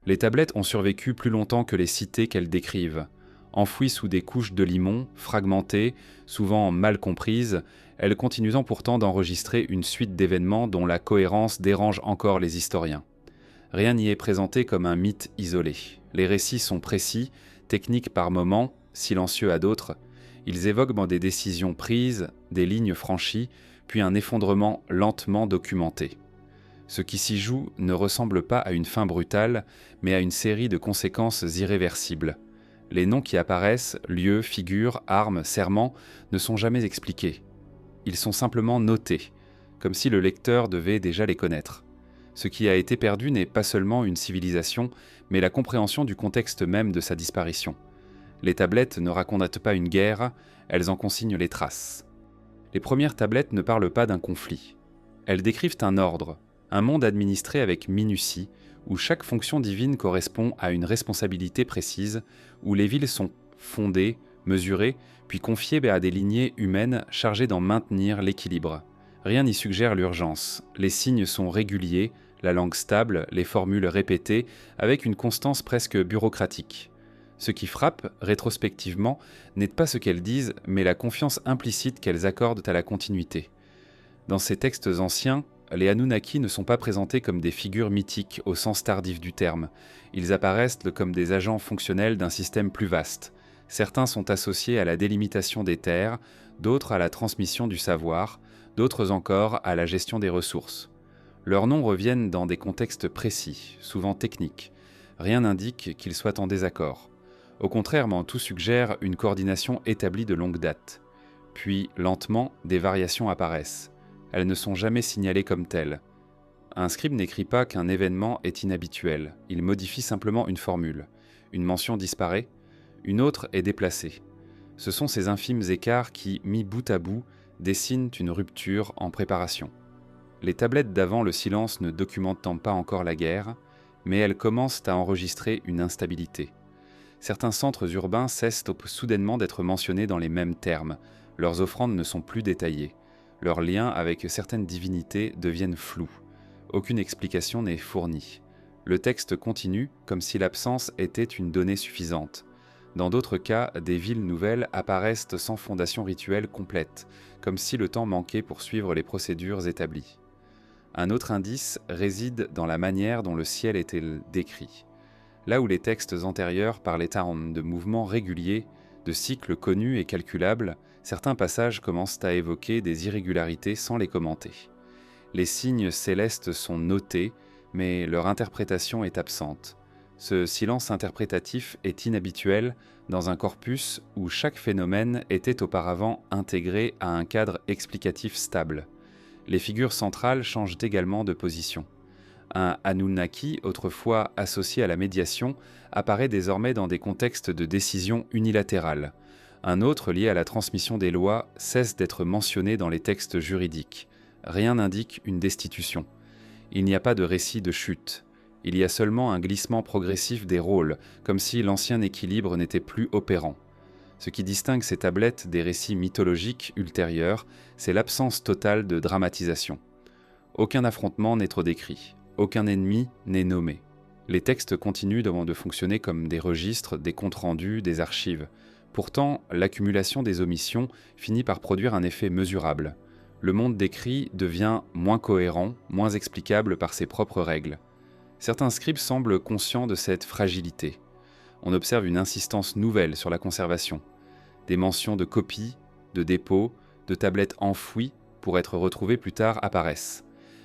Les tablettes ont survécu plus longtemps que les cités qu'elles décrivent. Enfouies sous des couches de limon, fragmentées, souvent mal comprises, elles continuent pourtant d'enregistrer une suite d'événements dont la cohérence dérange encore les historiens. Rien n'y est présenté comme un mythe isolé. Les récits sont précis, techniques par moments, silencieux à d'autres. Ils évoquent des décisions prises, des lignes franchies, puis un effondrement lentement documenté. Ce qui s'y joue ne ressemble pas à une fin brutale, mais à une série de conséquences irréversibles. Les noms qui apparaissent, lieux, figures, armes, serments, ne sont jamais expliqués. Ils sont simplement notés, comme si le lecteur devait déjà les connaître. Ce qui a été perdu n'est pas seulement une civilisation, mais la compréhension du contexte même de sa disparition. Les tablettes ne racontent pas une guerre, elles en consignent les traces. Les premières tablettes ne parlent pas d'un conflit. Elles décrivent un ordre, un monde administré avec minutie, où chaque fonction divine correspond à une responsabilité précise, où les villes sont fondées, mesurées, puis confiées à des lignées humaines chargées d'en maintenir l'équilibre. Rien n'y suggère l'urgence. Les signes sont réguliers, la langue stable, les formules répétées, avec une constance presque bureaucratique. Ce qui frappe, rétrospectivement, n'est pas ce qu'elles disent, mais la confiance implicite qu'elles accordent à la continuité. Dans ces textes anciens, les Anunnaki ne sont pas présentés comme des figures mythiques au sens tardif du terme. Ils apparaissent comme des agents fonctionnels d'un système plus vaste. Certains sont associés à la délimitation des terres, d'autres à la transmission du savoir, d'autres encore à la gestion des ressources. Leurs noms reviennent dans des contextes précis, souvent techniques. Rien n'indique qu'ils soient en désaccord. Au contraire, tout suggère une coordination établie de longue date. Puis, lentement, des variations apparaissent. Elles ne sont jamais signalées comme telles. Un scribe n'écrit pas qu'un événement est inhabituel, il modifie simplement une formule. Une mention disparaît, une autre est déplacée. Ce sont ces infimes écarts qui, mis bout à bout, dessinent une rupture en préparation. Les tablettes d'avant le silence ne documentant pas encore la guerre, mais elles commencent à enregistrer une instabilité. Certains centres urbains cessent soudainement d'être mentionnés dans les mêmes termes, leurs offrandes ne sont plus détaillées. Leurs liens avec certaines divinités deviennent flous. Aucune explication n'est fournie. Le texte continue comme si l'absence était une donnée suffisante. Dans d'autres cas, des villes nouvelles apparaissent sans fondation rituelle complète, comme si le temps manquait pour suivre les procédures établies. Un autre indice réside dans la manière dont le ciel était décrit. Là où les textes antérieurs parlaient de mouvements réguliers, de cycles connus et calculables, certains passages commencent à évoquer des irrégularités sans les commenter. Les signes célestes sont notés, mais leur interprétation est absente. Ce silence interprétatif est inhabituel dans un corpus où chaque phénomène était auparavant intégré à un cadre explicatif stable. Les figures centrales changent également de position. Un Anunnaki, autrefois associé à la médiation, apparaît désormais dans des contextes de décision unilatérale. Un autre, lié à la transmission des lois, cesse d'être mentionné dans les textes juridiques. Rien n'indique une destitution. Il n'y a pas de récit de chute. Il y a seulement un glissement progressif des rôles, comme si l'ancien équilibre n'était plus opérant. Ce qui distingue ces tablettes des récits mythologiques ultérieurs, c'est l'absence totale de dramatisation. Aucun affrontement n'est trop décrit. Aucun ennemi n'est nommé. Les textes continuent de fonctionner comme des registres, des comptes rendus, des archives. Pourtant, l'accumulation des omissions finit par produire un effet mesurable. Le monde décrit devient moins cohérent, moins explicable par ses propres règles. Certains scribes semblent conscients de cette fragilité. On observe une insistance nouvelle sur la conservation. Des mentions de copies, de dépôts, de tablettes enfouies pour être retrouvées plus tard apparaissent.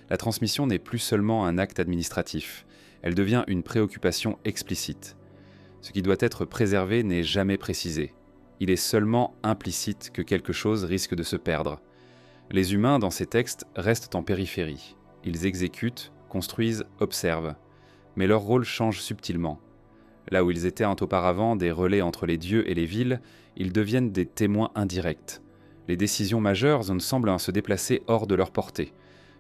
La transmission n'est plus seulement un acte administratif, elle devient une préoccupation explicite. Ce qui doit être préservé n'est jamais précisé. Il est seulement implicite que quelque chose risque de se perdre. Les humains, dans ces textes, restent en périphérie. Ils exécutent, construisent, observent. Mais leur rôle change subtilement. Là où ils étaient auparavant des relais entre les dieux et les villes, ils deviennent des témoins indirects. Les décisions majeures semblent se déplacer hors de leur portée.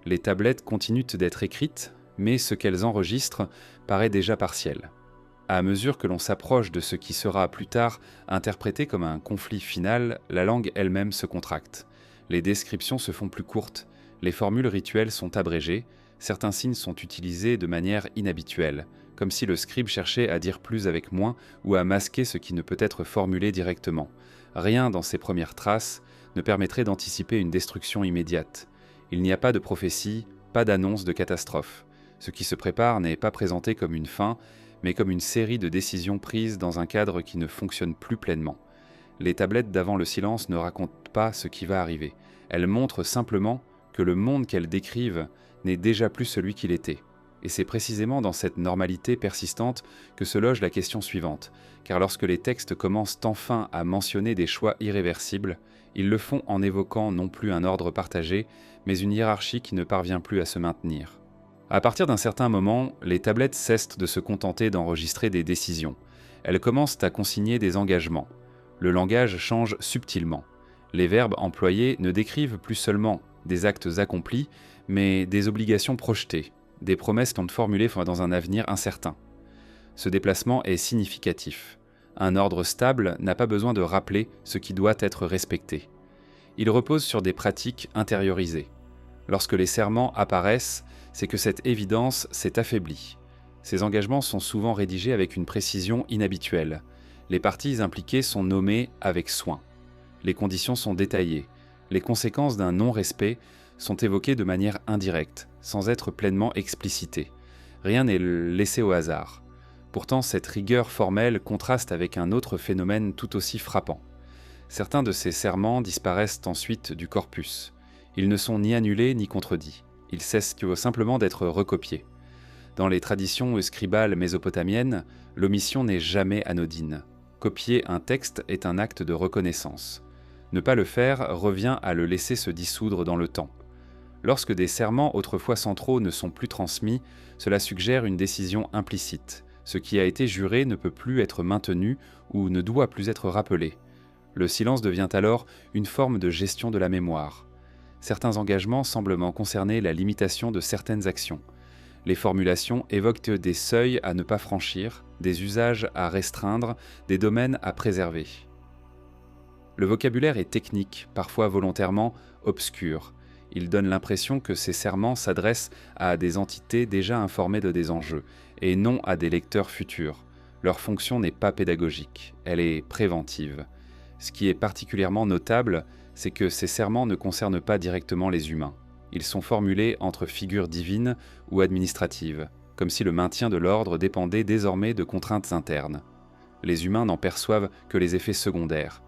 Les tablettes continuent d'être écrites, mais ce qu'elles enregistrent paraît déjà partiel. À mesure que l'on s'approche de ce qui sera plus tard interprété comme un conflit final, la langue elle-même se contracte. Les descriptions se font plus courtes, les formules rituelles sont abrégées, certains signes sont utilisés de manière inhabituelle, comme si le scribe cherchait à dire plus avec moins ou à masquer ce qui ne peut être formulé directement. Rien dans ces premières traces ne permettrait d'anticiper une destruction immédiate. Il n'y a pas de prophétie, pas d'annonce de catastrophe. Ce qui se prépare n'est pas présenté comme une fin, mais comme une série de décisions prises dans un cadre qui ne fonctionne plus pleinement. Les tablettes d'avant le silence ne racontent pas ce qui va arriver. Elles montrent simplement que le monde qu'elles décrivent n'est déjà plus celui qu'il était. Et c'est précisément dans cette normalité persistante que se loge la question suivante, car lorsque les textes commencent enfin à mentionner des choix irréversibles, ils le font en évoquant non plus un ordre partagé, mais une hiérarchie qui ne parvient plus à se maintenir. À partir d'un certain moment, les tablettes cessent de se contenter d'enregistrer des décisions. Elles commencent à consigner des engagements. Le langage change subtilement. Les verbes employés ne décrivent plus seulement des actes accomplis, mais des obligations projetées, des promesses non formulées dans un avenir incertain. Ce déplacement est significatif. Un ordre stable n'a pas besoin de rappeler ce qui doit être respecté. Il repose sur des pratiques intériorisées. Lorsque les serments apparaissent, c'est que cette évidence s'est affaiblie. Ces engagements sont souvent rédigés avec une précision inhabituelle. Les parties impliquées sont nommées avec soin. Les conditions sont détaillées. Les conséquences d'un non-respect sont évoquées de manière indirecte, sans être pleinement explicitées. Rien n'est laissé au hasard. Pourtant, cette rigueur formelle contraste avec un autre phénomène tout aussi frappant. Certains de ces serments disparaissent ensuite du corpus. Ils ne sont ni annulés ni contredits. Ils cessent simplement d'être recopiés. Dans les traditions scribales mésopotamiennes, l'omission n'est jamais anodine. Copier un texte est un acte de reconnaissance. Ne pas le faire revient à le laisser se dissoudre dans le temps. Lorsque des serments autrefois centraux ne sont plus transmis, cela suggère une décision implicite. Ce qui a été juré ne peut plus être maintenu ou ne doit plus être rappelé. Le silence devient alors une forme de gestion de la mémoire. Certains engagements semblent concerner la limitation de certaines actions. Les formulations évoquent des seuils à ne pas franchir, des usages à restreindre, des domaines à préserver. Le vocabulaire est technique, parfois volontairement obscur. Il donne l'impression que ces serments s'adressent à des entités déjà informées de des enjeux, et non à des lecteurs futurs. Leur fonction n'est pas pédagogique, elle est préventive. Ce qui est particulièrement notable, c'est que ces serments ne concernent pas directement les humains. Ils sont formulés entre figures divines ou administratives, comme si le maintien de l'ordre dépendait désormais de contraintes internes. Les humains n'en perçoivent que les effets secondaires.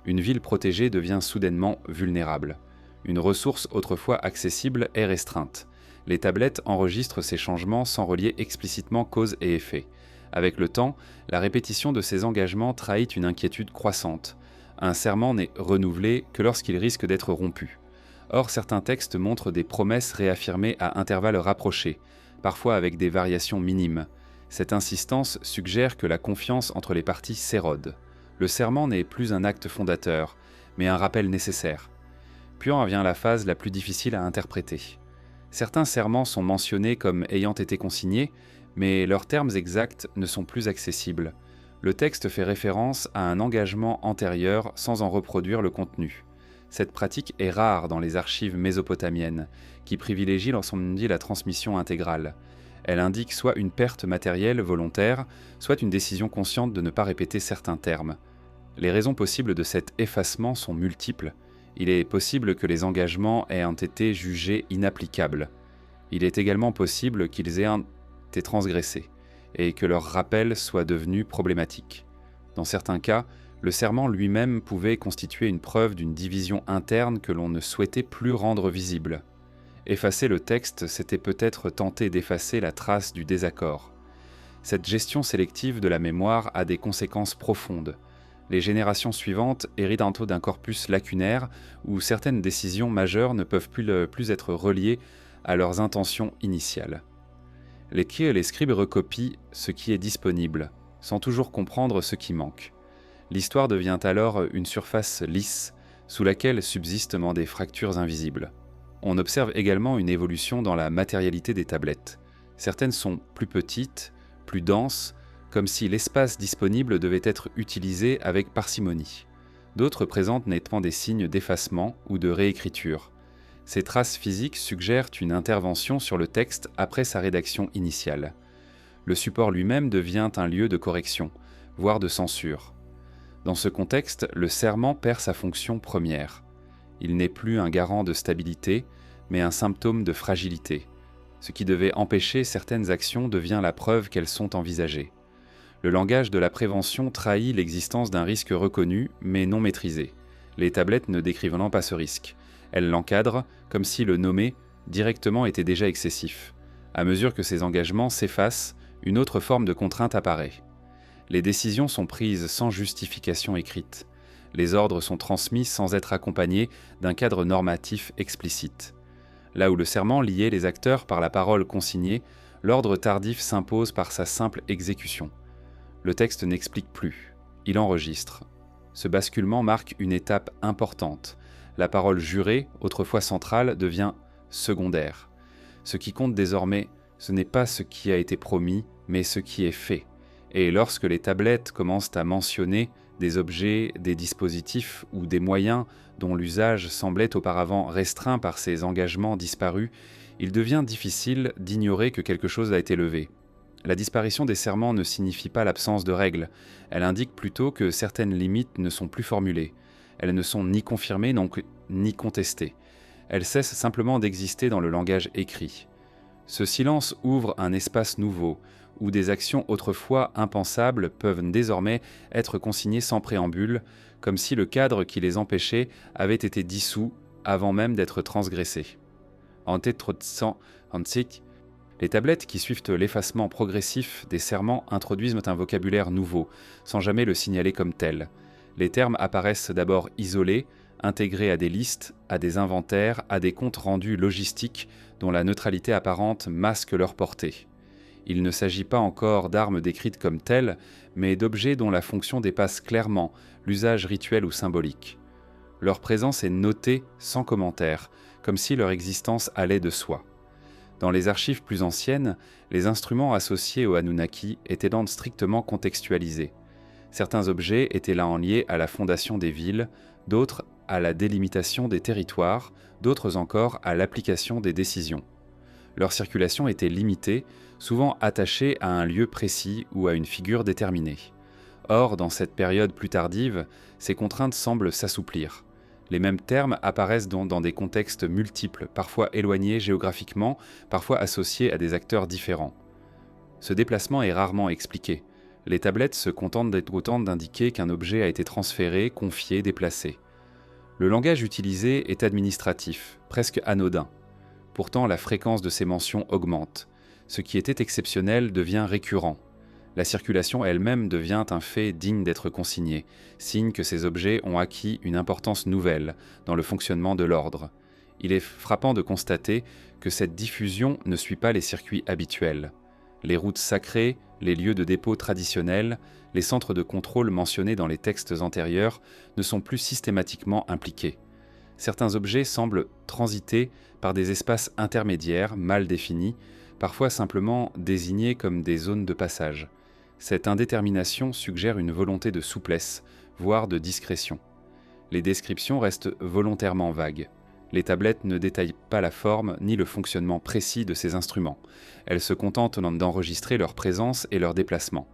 Une ville protégée devient soudainement vulnérable. Une ressource autrefois accessible est restreinte. Les tablettes enregistrent ces changements sans relier explicitement cause et effet. Avec le temps, la répétition de ces engagements trahit une inquiétude croissante. Un serment n'est renouvelé que lorsqu'il risque d'être rompu. Or, certains textes montrent des promesses réaffirmées à intervalles rapprochés, parfois avec des variations minimes. Cette insistance suggère que la confiance entre les parties s'érode. Le serment n'est plus un acte fondateur, mais un rappel nécessaire. Puis en vient la phase la plus difficile à interpréter. Certains serments sont mentionnés comme ayant été consignés, mais leurs termes exacts ne sont plus accessibles. Le texte fait référence à un engagement antérieur sans en reproduire le contenu. Cette pratique est rare dans les archives mésopotamiennes, qui privilégient lorsqu'on dit la transmission intégrale. Elle indique soit une perte matérielle volontaire, soit une décision consciente de ne pas répéter certains termes. Les raisons possibles de cet effacement sont multiples. Il est possible que les engagements aient été jugés inapplicables. Il est également possible qu'ils aient été transgressés, et que leur rappel soit devenu problématique. Dans certains cas, le serment lui-même pouvait constituer une preuve d'une division interne que l'on ne souhaitait plus rendre visible. Effacer le texte, c'était peut-être tenter d'effacer la trace du désaccord. Cette gestion sélective de la mémoire a des conséquences profondes. Les générations suivantes héritent d'un corpus lacunaire où certaines décisions majeures ne peuvent plus être reliées à leurs intentions initiales. Les scribes recopient ce qui est disponible, sans toujours comprendre ce qui manque. L'histoire devient alors une surface lisse, sous laquelle subsistent des fractures invisibles. On observe également une évolution dans la matérialité des tablettes. Certaines sont plus petites, plus denses, comme si l'espace disponible devait être utilisé avec parcimonie. D'autres présentent nettement des signes d'effacement ou de réécriture. Ces traces physiques suggèrent une intervention sur le texte après sa rédaction initiale. Le support lui-même devient un lieu de correction, voire de censure. Dans ce contexte, le serment perd sa fonction première. Il n'est plus un garant de stabilité, mais un symptôme de fragilité. Ce qui devait empêcher certaines actions devient la preuve qu'elles sont envisagées. Le langage de la prévention trahit l'existence d'un risque reconnu, mais non maîtrisé. Les tablettes ne décrivent pas ce risque. Elles l'encadrent, comme si le nommer directement était déjà excessif. À mesure que ces engagements s'effacent, une autre forme de contrainte apparaît. Les décisions sont prises sans justification écrite. Les ordres sont transmis sans être accompagnés d'un cadre normatif explicite. Là où le serment liait les acteurs par la parole consignée, l'ordre tardif s'impose par sa simple exécution. Le texte n'explique plus, il enregistre. Ce basculement marque une étape importante. La parole jurée, autrefois centrale, devient secondaire. Ce qui compte désormais, ce n'est pas ce qui a été promis, mais ce qui est fait. Et lorsque les tablettes commencent à mentionner des objets, des dispositifs ou des moyens dont l'usage semblait auparavant restreint par ces engagements disparus, il devient difficile d'ignorer que quelque chose a été levé. La disparition des serments ne signifie pas l'absence de règles, elle indique plutôt que certaines limites ne sont plus formulées. Elles ne sont ni confirmées, donc ni contestées. Elles cessent simplement d'exister dans le langage écrit. Ce silence ouvre un espace nouveau, où des actions autrefois impensables peuvent désormais être consignées sans préambule, comme si le cadre qui les empêchait avait été dissous avant même d'être transgressé. Ante trotzan antik. Les tablettes qui suivent l'effacement progressif des serments introduisent un vocabulaire nouveau, sans jamais le signaler comme tel. Les termes apparaissent d'abord isolés, intégrés à des listes, à des inventaires, à des comptes rendus logistiques dont la neutralité apparente masque leur portée. Il ne s'agit pas encore d'armes décrites comme telles, mais d'objets dont la fonction dépasse clairement l'usage rituel ou symbolique. Leur présence est notée sans commentaire, comme si leur existence allait de soi. Dans les archives plus anciennes, les instruments associés aux Anunnaki étaient donc strictement contextualisés. Certains objets étaient là en lié à la fondation des villes, d'autres à la délimitation des territoires, d'autres encore à l'application des décisions. Leur circulation était limitée, souvent attachée à un lieu précis ou à une figure déterminée. Or, dans cette période plus tardive, ces contraintes semblent s'assouplir. Les mêmes termes apparaissent donc dans des contextes multiples, parfois éloignés géographiquement, parfois associés à des acteurs différents. Ce déplacement est rarement expliqué. Les tablettes se contentent autant d'indiquer qu'un objet a été transféré, confié, déplacé. Le langage utilisé est administratif, presque anodin. Pourtant, la fréquence de ces mentions augmente. Ce qui était exceptionnel devient récurrent. La circulation elle-même devient un fait digne d'être consigné, signe que ces objets ont acquis une importance nouvelle dans le fonctionnement de l'ordre. Il est frappant de constater que cette diffusion ne suit pas les circuits habituels. Les routes sacrées, les lieux de dépôt traditionnels, les centres de contrôle mentionnés dans les textes antérieurs ne sont plus systématiquement impliqués. Certains objets semblent transiter par des espaces intermédiaires mal définis, parfois simplement désignés comme des zones de passage. Cette indétermination suggère une volonté de souplesse, voire de discrétion. Les descriptions restent volontairement vagues. Les tablettes ne détaillent pas la forme ni le fonctionnement précis de ces instruments. Elles se contentent d'enregistrer leur présence et leur déplacement.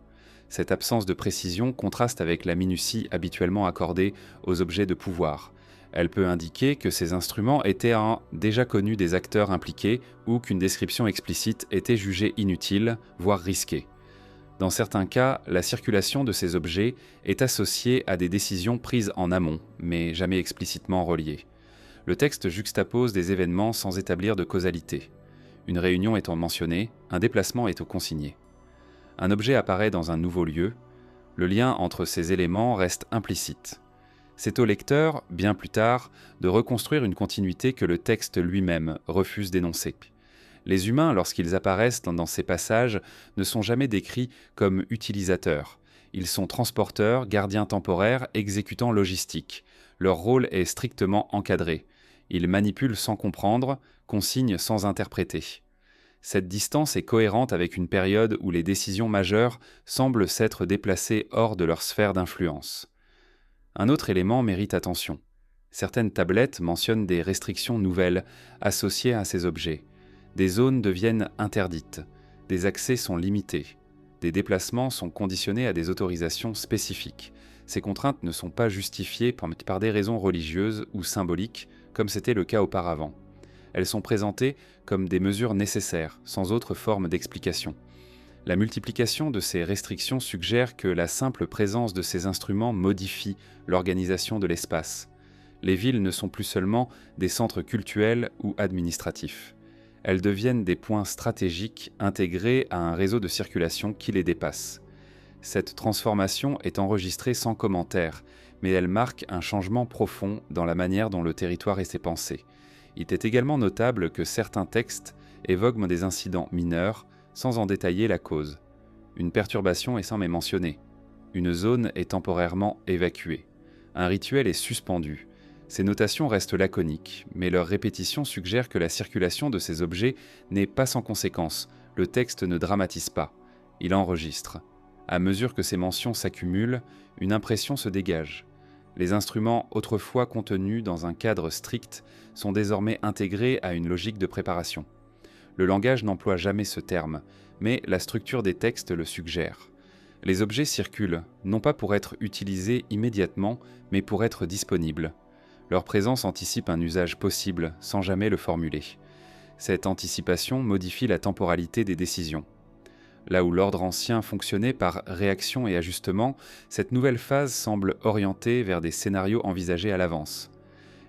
Cette absence de précision contraste avec la minutie habituellement accordée aux objets de pouvoir. Elle peut indiquer que ces instruments étaient déjà connus des acteurs impliqués ou qu'une description explicite était jugée inutile, voire risquée. Dans certains cas, la circulation de ces objets est associée à des décisions prises en amont, mais jamais explicitement reliées. Le texte juxtapose des événements sans établir de causalité. Une réunion étant mentionnée, un déplacement est consigné. Un objet apparaît dans un nouveau lieu, le lien entre ces éléments reste implicite. C'est au lecteur, bien plus tard, de reconstruire une continuité que le texte lui-même refuse d'énoncer. Les humains, lorsqu'ils apparaissent dans ces passages, ne sont jamais décrits comme utilisateurs. Ils sont transporteurs, gardiens temporaires, exécutants logistiques. Leur rôle est strictement encadré. Ils manipulent sans comprendre, consignent sans interpréter. Cette distance est cohérente avec une période où les décisions majeures semblent s'être déplacées hors de leur sphère d'influence. Un autre élément mérite attention. Certaines tablettes mentionnent des restrictions nouvelles associées à ces objets. Des zones deviennent interdites. des accès sont limités. Des déplacements sont conditionnés à des autorisations spécifiques. Ces contraintes ne sont pas justifiées par des raisons religieuses ou symboliques, comme c'était le cas auparavant. Elles sont présentées comme des mesures nécessaires, sans autre forme d'explication. La multiplication de ces restrictions suggère que la simple présence de ces instruments modifie l'organisation de l'espace. Les villes ne sont plus seulement des centres cultuels ou administratifs. Elles deviennent des points stratégiques intégrés à un réseau de circulation qui les dépasse. Cette transformation est enregistrée sans commentaire, mais elle marque un changement profond dans la manière dont le territoire est pensé. Il est également notable que certains textes évoquent des incidents mineurs sans en détailler la cause. Une perturbation est sans mais mentionnée. Une zone est temporairement évacuée. Un rituel est suspendu. Ces notations restent laconiques, mais leur répétition suggère que la circulation de ces objets n'est pas sans conséquence. Le texte ne dramatise pas, il enregistre. À mesure que ces mentions s'accumulent, une impression se dégage. Les instruments autrefois contenus dans un cadre strict sont désormais intégrés à une logique de préparation. Le langage n'emploie jamais ce terme, mais la structure des textes le suggère. Les objets circulent, non pas pour être utilisés immédiatement, mais pour être disponibles. Leur présence anticipe un usage possible, sans jamais le formuler. Cette anticipation modifie la temporalité des décisions. Là où l'ordre ancien fonctionnait par réaction et ajustement, cette nouvelle phase semble orientée vers des scénarios envisagés à l'avance.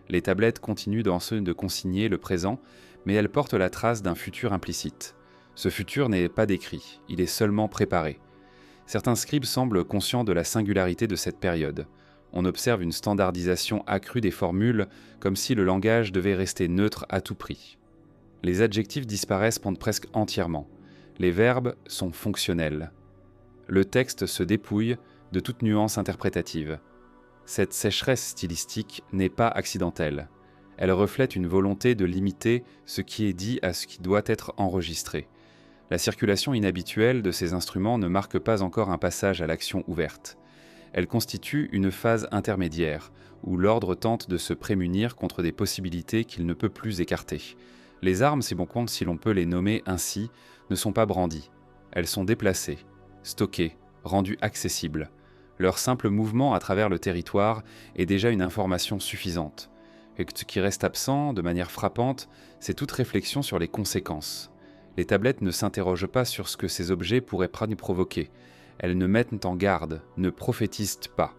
Les tablettes continuent de consigner le présent, mais elles portent la trace d'un futur implicite. Ce futur n'est pas décrit, il est seulement préparé. Certains scribes semblent conscients de la singularité de cette période. On observe une standardisation accrue des formules, comme si le langage devait rester neutre à tout prix. Les adjectifs disparaissent presque entièrement. Les verbes sont fonctionnels. Le texte se dépouille de toute nuance interprétative. Cette sécheresse stylistique n'est pas accidentelle. Elle reflète une volonté de limiter ce qui est dit à ce qui doit être enregistré. La circulation inhabituelle de ces instruments ne marque pas encore un passage à l'action ouverte. Elle constitue une phase intermédiaire, où l'ordre tente de se prémunir contre des possibilités qu'il ne peut plus écarter. Les armes, si l'on peut les nommer ainsi, ne sont pas brandies. Elles sont déplacées, stockées, rendues accessibles. Leur simple mouvement à travers le territoire est déjà une information suffisante. Et ce qui reste absent, de manière frappante, c'est toute réflexion sur les conséquences. Les tablettes ne s'interrogent pas sur ce que ces objets pourraient provoquer. Elles ne mettent en garde, ne prophétisent pas.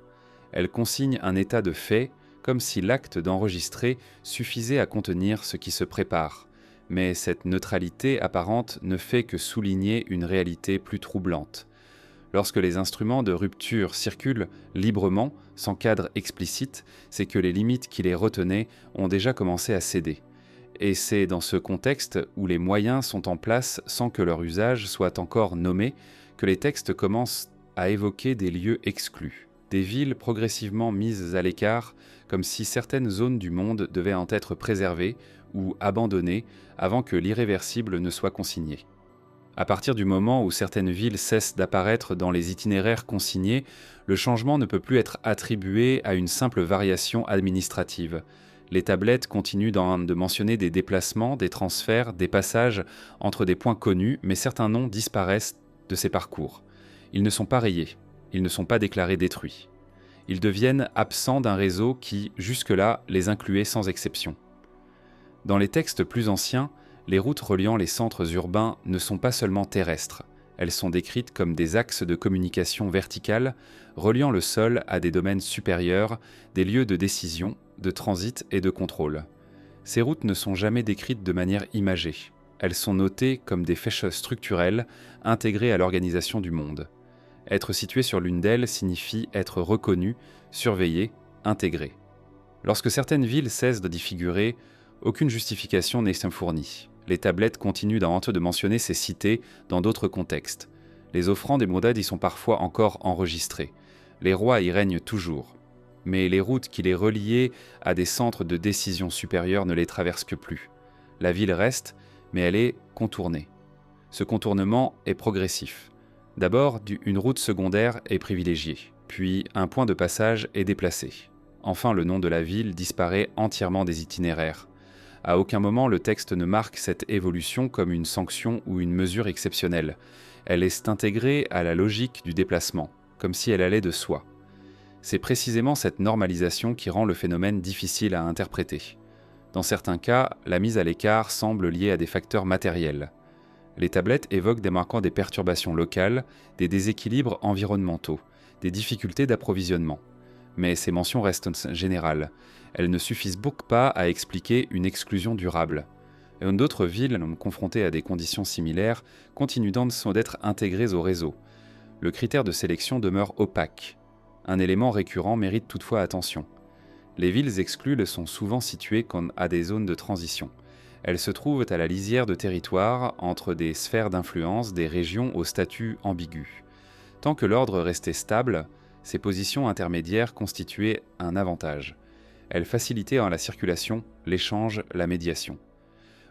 Elles consignent un état de fait, comme si l'acte d'enregistrer suffisait à contenir ce qui se prépare. Mais cette neutralité apparente ne fait que souligner une réalité plus troublante. Lorsque les instruments de rupture circulent librement, sans cadre explicite, c'est que les limites qui les retenaient ont déjà commencé à céder. Et c'est dans ce contexte où les moyens sont en place sans que leur usage soit encore nommé, que les textes commencent à évoquer des lieux exclus, des villes progressivement mises à l'écart, comme si certaines zones du monde devaient en être préservées ou abandonnées avant que l'irréversible ne soit consigné. À partir du moment où certaines villes cessent d'apparaître dans les itinéraires consignés, le changement ne peut plus être attribué à une simple variation administrative. Les tablettes continuent de mentionner des déplacements, des transferts, des passages entre des points connus, mais certains noms disparaissent de ces parcours. Ils ne sont pas rayés, ils ne sont pas déclarés détruits. Ils deviennent absents d'un réseau qui, jusque-là, les incluait sans exception. Dans les textes plus anciens, les routes reliant les centres urbains ne sont pas seulement terrestres, elles sont décrites comme des axes de communication verticale reliant le sol à des domaines supérieurs, des lieux de décision, de transit et de contrôle. Ces routes ne sont jamais décrites de manière imagée. Elles sont notées comme des flèches structurelles intégrées à l'organisation du monde. Être situé sur l'une d'elles signifie être reconnu, surveillé, intégré. Lorsque certaines villes cessent d'y figurer, aucune justification n'est fournie. Les tablettes continuent de mentionner ces cités dans d'autres contextes. Les offrandes et modades y sont parfois encore enregistrées. Les rois y règnent toujours. Mais les routes qui les reliaient à des centres de décision supérieurs ne les traversent que plus. La ville reste, mais elle est contournée. Ce contournement est progressif. D'abord, une route secondaire est privilégiée, puis un point de passage est déplacé. Enfin, le nom de la ville disparaît entièrement des itinéraires. À aucun moment le texte ne marque cette évolution comme une sanction ou une mesure exceptionnelle. Elle est intégrée à la logique du déplacement, comme si elle allait de soi. C'est précisément cette normalisation qui rend le phénomène difficile à interpréter. Dans certains cas, la mise à l'écart semble liée à des facteurs matériels. Les tablettes évoquent des marquants des perturbations locales, des déséquilibres environnementaux, des difficultés d'approvisionnement. Mais ces mentions restent générales. Elles ne suffisent donc pas à expliquer une exclusion durable. Et d'autres villes, confrontées à des conditions similaires, continuent d'être intégrées au réseau. Le critère de sélection demeure opaque. Un élément récurrent mérite toutefois attention. Les villes exclues sont souvent situées à des zones de transition. Elles se trouvent à la lisière de territoires entre des sphères d'influence, des régions au statut ambigu. Tant que l'ordre restait stable, ces positions intermédiaires constituaient un avantage. Elles facilitaient la circulation, l'échange, la médiation.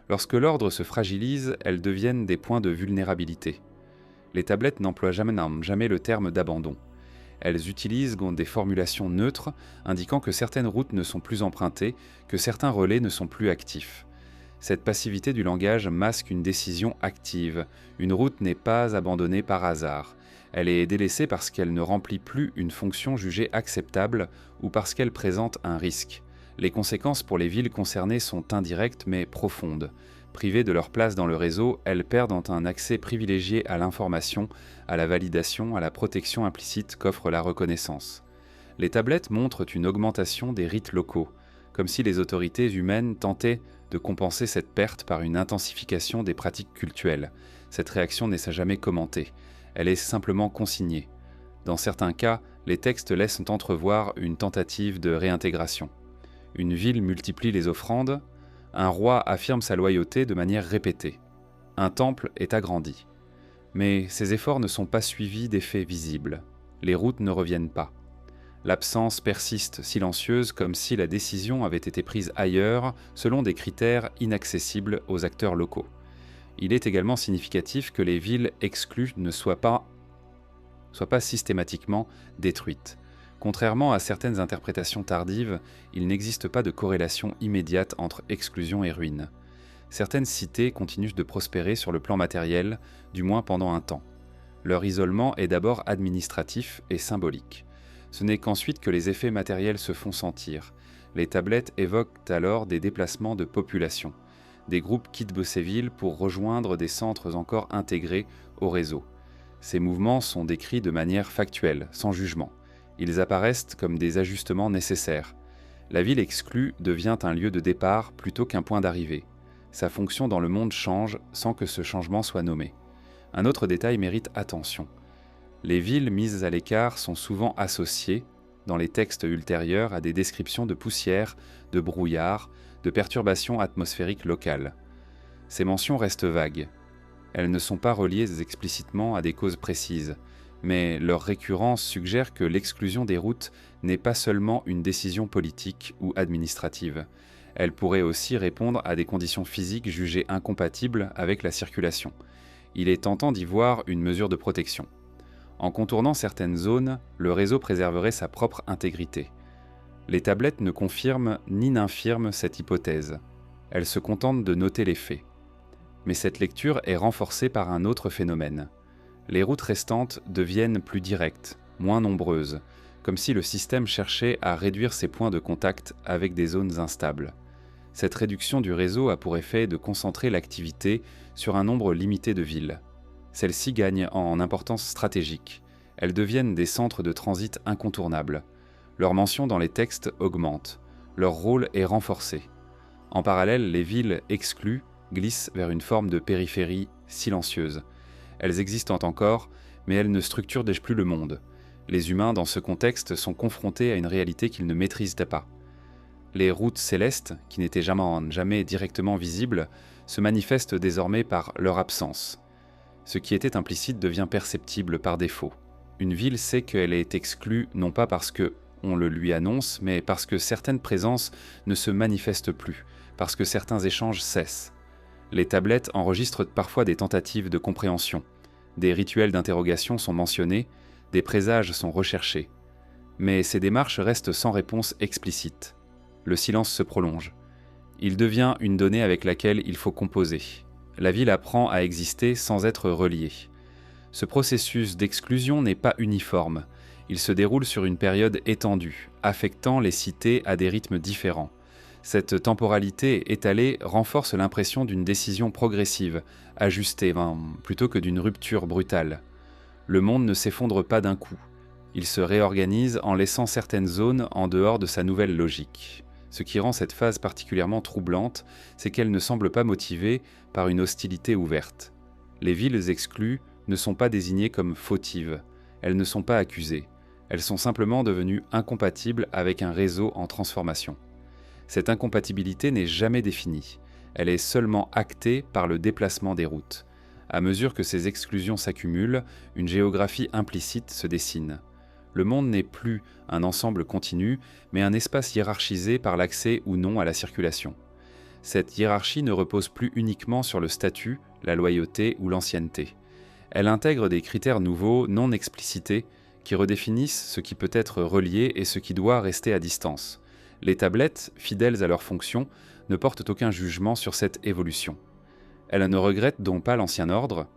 Lorsque l'ordre se fragilise, elles deviennent des points de vulnérabilité. Les tablettes n'emploient jamais le terme d'abandon. Elles utilisent des formulations neutres indiquant que certaines routes ne sont plus empruntées, que certains relais ne sont plus actifs. Cette passivité du langage masque une décision active. Une route n'est pas abandonnée par hasard. Elle est délaissée parce qu'elle ne remplit plus une fonction jugée acceptable ou parce qu'elle présente un risque. Les conséquences pour les villes concernées sont indirectes mais profondes. Privées de leur place dans le réseau, elles perdent un accès privilégié à l'information, à la validation, à la protection implicite qu'offre la reconnaissance. Les tablettes montrent une augmentation des rites locaux, comme si les autorités humaines tentaient de compenser cette perte par une intensification des pratiques cultuelles. Cette réaction n'est jamais commentée, elle est simplement consignée. Dans certains cas, les textes laissent entrevoir une tentative de réintégration. Une ville multiplie les offrandes, un roi affirme sa loyauté de manière répétée. Un temple est agrandi. Mais ces efforts ne sont pas suivis d'effets visibles. Les routes ne reviennent pas. L'absence persiste silencieuse comme si la décision avait été prise ailleurs selon des critères inaccessibles aux acteurs locaux. Il est également significatif que les villes exclues ne soient pas systématiquement détruites. Contrairement à certaines interprétations tardives, il n'existe pas de corrélation immédiate entre exclusion et ruine. Certaines cités continuent de prospérer sur le plan matériel, du moins pendant un temps. Leur isolement est d'abord administratif et symbolique. Ce n'est qu'ensuite que les effets matériels se font sentir. Les tablettes évoquent alors des déplacements de population. Des groupes quittent ces villes pour rejoindre des centres encore intégrés au réseau. Ces mouvements sont décrits de manière factuelle, sans jugement. Ils apparaissent comme des ajustements nécessaires. La ville exclue devient un lieu de départ plutôt qu'un point d'arrivée. Sa fonction dans le monde change sans que ce changement soit nommé. Un autre détail mérite attention. Les villes mises à l'écart sont souvent associées, dans les textes ultérieurs, à des descriptions de poussière, de brouillard, de perturbations atmosphériques locales. Ces mentions restent vagues. Elles ne sont pas reliées explicitement à des causes précises, mais leur récurrence suggère que l'exclusion des routes n'est pas seulement une décision politique ou administrative. Elle pourrait aussi répondre à des conditions physiques jugées incompatibles avec la circulation. Il est tentant d'y voir une mesure de protection. En contournant certaines zones, le réseau préserverait sa propre intégrité. Les tablettes ne confirment ni n'infirment cette hypothèse. Elles se contentent de noter les faits. Mais cette lecture est renforcée par un autre phénomène. Les routes restantes deviennent plus directes, moins nombreuses, comme si le système cherchait à réduire ses points de contact avec des zones instables. Cette réduction du réseau a pour effet de concentrer l'activité sur un nombre limité de villes. Celles-ci gagnent en importance stratégique. Elles deviennent des centres de transit incontournables. Leur mention dans les textes augmente. Leur rôle est renforcé. En parallèle, les villes exclues glissent vers une forme de périphérie silencieuse. Elles existent encore, mais elles ne structurent plus le monde. Les humains, dans ce contexte, sont confrontés à une réalité qu'ils ne maîtrisent pas. Les routes célestes, qui n'étaient jamais directement visibles, se manifestent désormais par leur absence. Ce qui était implicite devient perceptible par défaut. Une ville sait qu'elle est exclue non pas parce qu'on le lui annonce, mais parce que certaines présences ne se manifestent plus, parce que certains échanges cessent. Les tablettes enregistrent parfois des tentatives de compréhension. Des rituels d'interrogation sont mentionnés, des présages sont recherchés. Mais ces démarches restent sans réponse explicite. Le silence se prolonge. Il devient une donnée avec laquelle il faut composer. La ville apprend à exister sans être reliée. Ce processus d'exclusion n'est pas uniforme. Il se déroule sur une période étendue, affectant les cités à des rythmes différents. Cette temporalité étalée renforce l'impression d'une décision progressive, ajustée, plutôt que d'une rupture brutale. Le monde ne s'effondre pas d'un coup. Il se réorganise en laissant certaines zones en dehors de sa nouvelle logique. Ce qui rend cette phase particulièrement troublante, c'est qu'elle ne semble pas motivée par une hostilité ouverte. Les villes exclues ne sont pas désignées comme fautives, elles ne sont pas accusées, elles sont simplement devenues incompatibles avec un réseau en transformation. Cette incompatibilité n'est jamais définie, elle est seulement actée par le déplacement des routes. À mesure que ces exclusions s'accumulent, une géographie implicite se dessine. Le monde n'est plus un ensemble continu, mais un espace hiérarchisé par l'accès ou non à la circulation. Cette hiérarchie ne repose plus uniquement sur le statut, la loyauté ou l'ancienneté. Elle intègre des critères nouveaux, non explicités, qui redéfinissent ce qui peut être relié et ce qui doit rester à distance. Les tablettes, fidèles à leur fonction, ne portent aucun jugement sur cette évolution. Elles ne regrettent donc pas l'ancien ordre,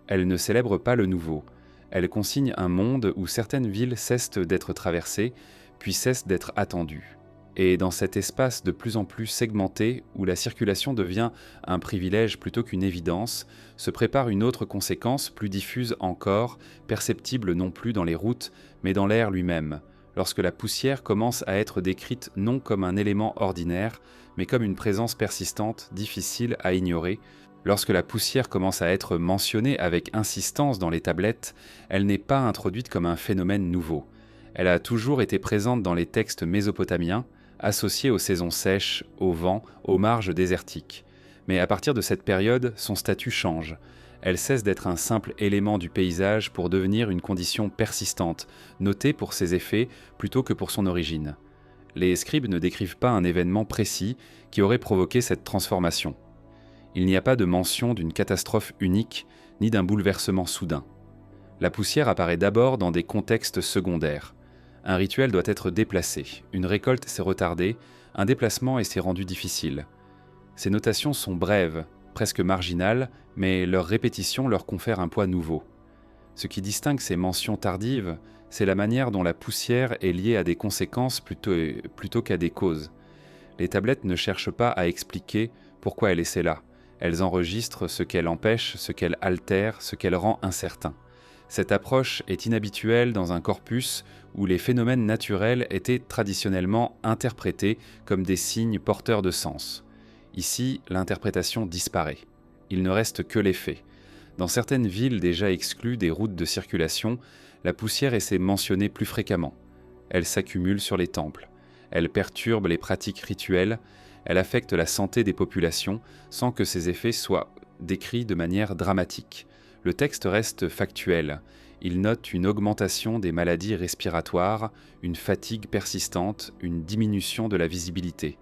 elles ne célèbrent pas le nouveau. Elle consigne un monde où certaines villes cessent d'être traversées, puis cessent d'être attendues. Et dans cet espace de plus en plus segmenté, où la circulation devient un privilège plutôt qu'une évidence, se prépare une autre conséquence plus diffuse encore, perceptible non plus dans les routes, mais dans l'air lui-même, lorsque la poussière commence à être décrite non comme un élément ordinaire, mais comme une présence persistante, difficile à ignorer. Lorsque la poussière commence à être mentionnée avec insistance dans les tablettes, elle n'est pas introduite comme un phénomène nouveau. Elle a toujours été présente dans les textes mésopotamiens, associée aux saisons sèches, au vent, aux marges désertiques. Mais à partir de cette période, son statut change. Elle cesse d'être un simple élément du paysage pour devenir une condition persistante, notée pour ses effets plutôt que pour son origine. Les scribes ne décrivent pas un événement précis qui aurait provoqué cette transformation. Il n'y a pas de mention d'une catastrophe unique, ni d'un bouleversement soudain. La poussière apparaît d'abord dans des contextes secondaires. Un rituel doit être déplacé, une récolte s'est retardée, un déplacement s'est rendu difficile. Ces notations sont brèves, presque marginales, mais leur répétition leur confère un poids nouveau. Ce qui distingue ces mentions tardives, c'est la manière dont la poussière est liée à des conséquences plutôt qu'à des causes. Les tablettes ne cherchent pas à expliquer pourquoi elle est là. Elles enregistrent ce qu'elle empêche, ce qu'elle altère, ce qu'elle rend incertain. Cette approche est inhabituelle dans un corpus où les phénomènes naturels étaient traditionnellement interprétés comme des signes porteurs de sens. Ici, l'interprétation disparaît. Il ne reste que les faits. Dans certaines villes déjà exclues des routes de circulation, la poussière essaie mentionnée plus fréquemment. Elle s'accumule sur les temples. Elle perturbe les pratiques rituelles. Elle affecte la santé des populations sans que ses effets soient décrits de manière dramatique. Le texte reste factuel. Il note une augmentation des maladies respiratoires, une fatigue persistante, une diminution de la visibilité.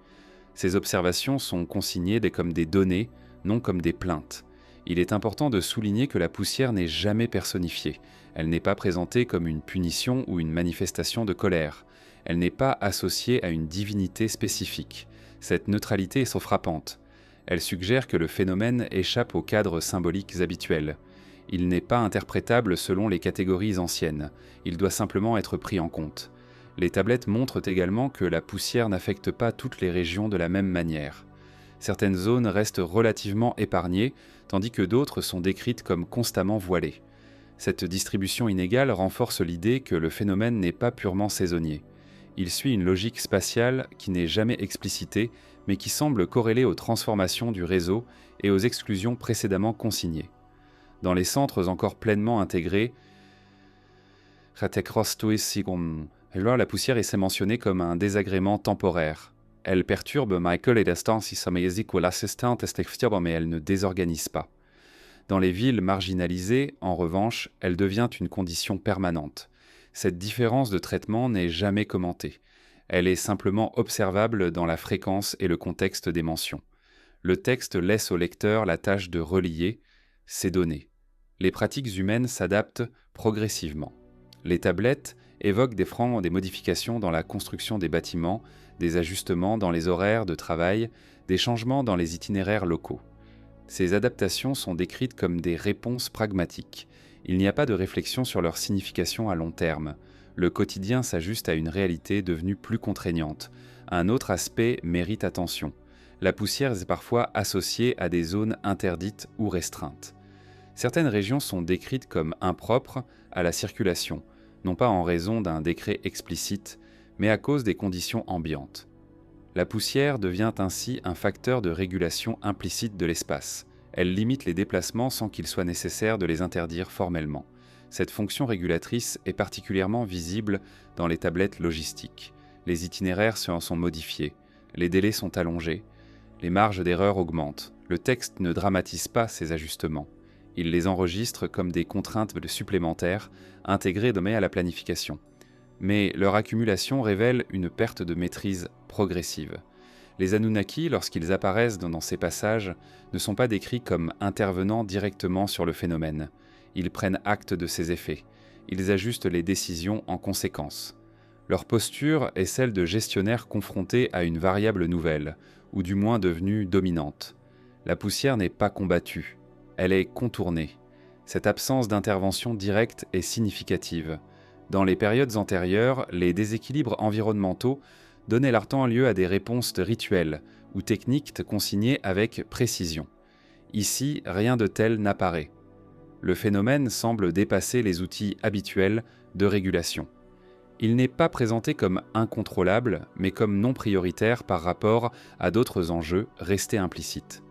Ces observations sont consignées comme des données, non comme des plaintes. Il est important de souligner que la poussière n'est jamais personnifiée. Elle n'est pas présentée comme une punition ou une manifestation de colère. Elle n'est pas associée à une divinité spécifique. Cette neutralité est frappante. Elle suggère que le phénomène échappe aux cadres symboliques habituels. Il n'est pas interprétable selon les catégories anciennes. Il doit simplement être pris en compte. Les tablettes montrent également que la poussière n'affecte pas toutes les régions de la même manière. Certaines zones restent relativement épargnées, tandis que d'autres sont décrites comme constamment voilées. Cette distribution inégale renforce l'idée que le phénomène n'est pas purement saisonnier. Il suit une logique spatiale qui n'est jamais explicitée, mais qui semble corrélée aux transformations du réseau et aux exclusions précédemment consignées. Dans les centres encore pleinement intégrés, la poussière est mentionnée comme un désagrément temporaire. Elle perturbe Michael et mais elle ne désorganise pas. Dans les villes marginalisées, en revanche, elle devient une condition permanente. Cette différence de traitement n'est jamais commentée. Elle est simplement observable dans la fréquence et le contexte des mentions. Le texte laisse au lecteur la tâche de relier ces données. Les pratiques humaines s'adaptent progressivement. Les tablettes évoquent des modifications dans la construction des bâtiments, des ajustements dans les horaires de travail, des changements dans les itinéraires locaux. Ces adaptations sont décrites comme des réponses pragmatiques. Il n'y a pas de réflexion sur leur signification à long terme. Le quotidien s'ajuste à une réalité devenue plus contraignante. Un autre aspect mérite attention. La poussière est parfois associée à des zones interdites ou restreintes. Certaines régions sont décrites comme impropres à la circulation, non pas en raison d'un décret explicite, mais à cause des conditions ambiantes. La poussière devient ainsi un facteur de régulation implicite de l'espace. Elle limite les déplacements sans qu'il soit nécessaire de les interdire formellement. Cette fonction régulatrice est particulièrement visible dans les tablettes logistiques. Les itinéraires se en sont modifiés, les délais sont allongés, les marges d'erreur augmentent. Le texte ne dramatise pas ces ajustements. Il les enregistre comme des contraintes supplémentaires intégrées à la planification. Mais leur accumulation révèle une perte de maîtrise progressive. Les Anunnaki, lorsqu'ils apparaissent dans ces passages, ne sont pas décrits comme intervenant directement sur le phénomène. Ils prennent acte de ses effets. Ils ajustent les décisions en conséquence. Leur posture est celle de gestionnaires confrontés à une variable nouvelle, ou du moins devenue dominante. La poussière n'est pas combattue, elle est contournée. Cette absence d'intervention directe est significative. Dans les périodes antérieures, les déséquilibres environnementaux donnaient leur temps lieu à des réponses rituelles ou techniques consignées avec précision. Ici, rien de tel n'apparaît. Le phénomène semble dépasser les outils habituels de régulation. Il n'est pas présenté comme incontrôlable, mais comme non prioritaire par rapport à d'autres enjeux restés implicites.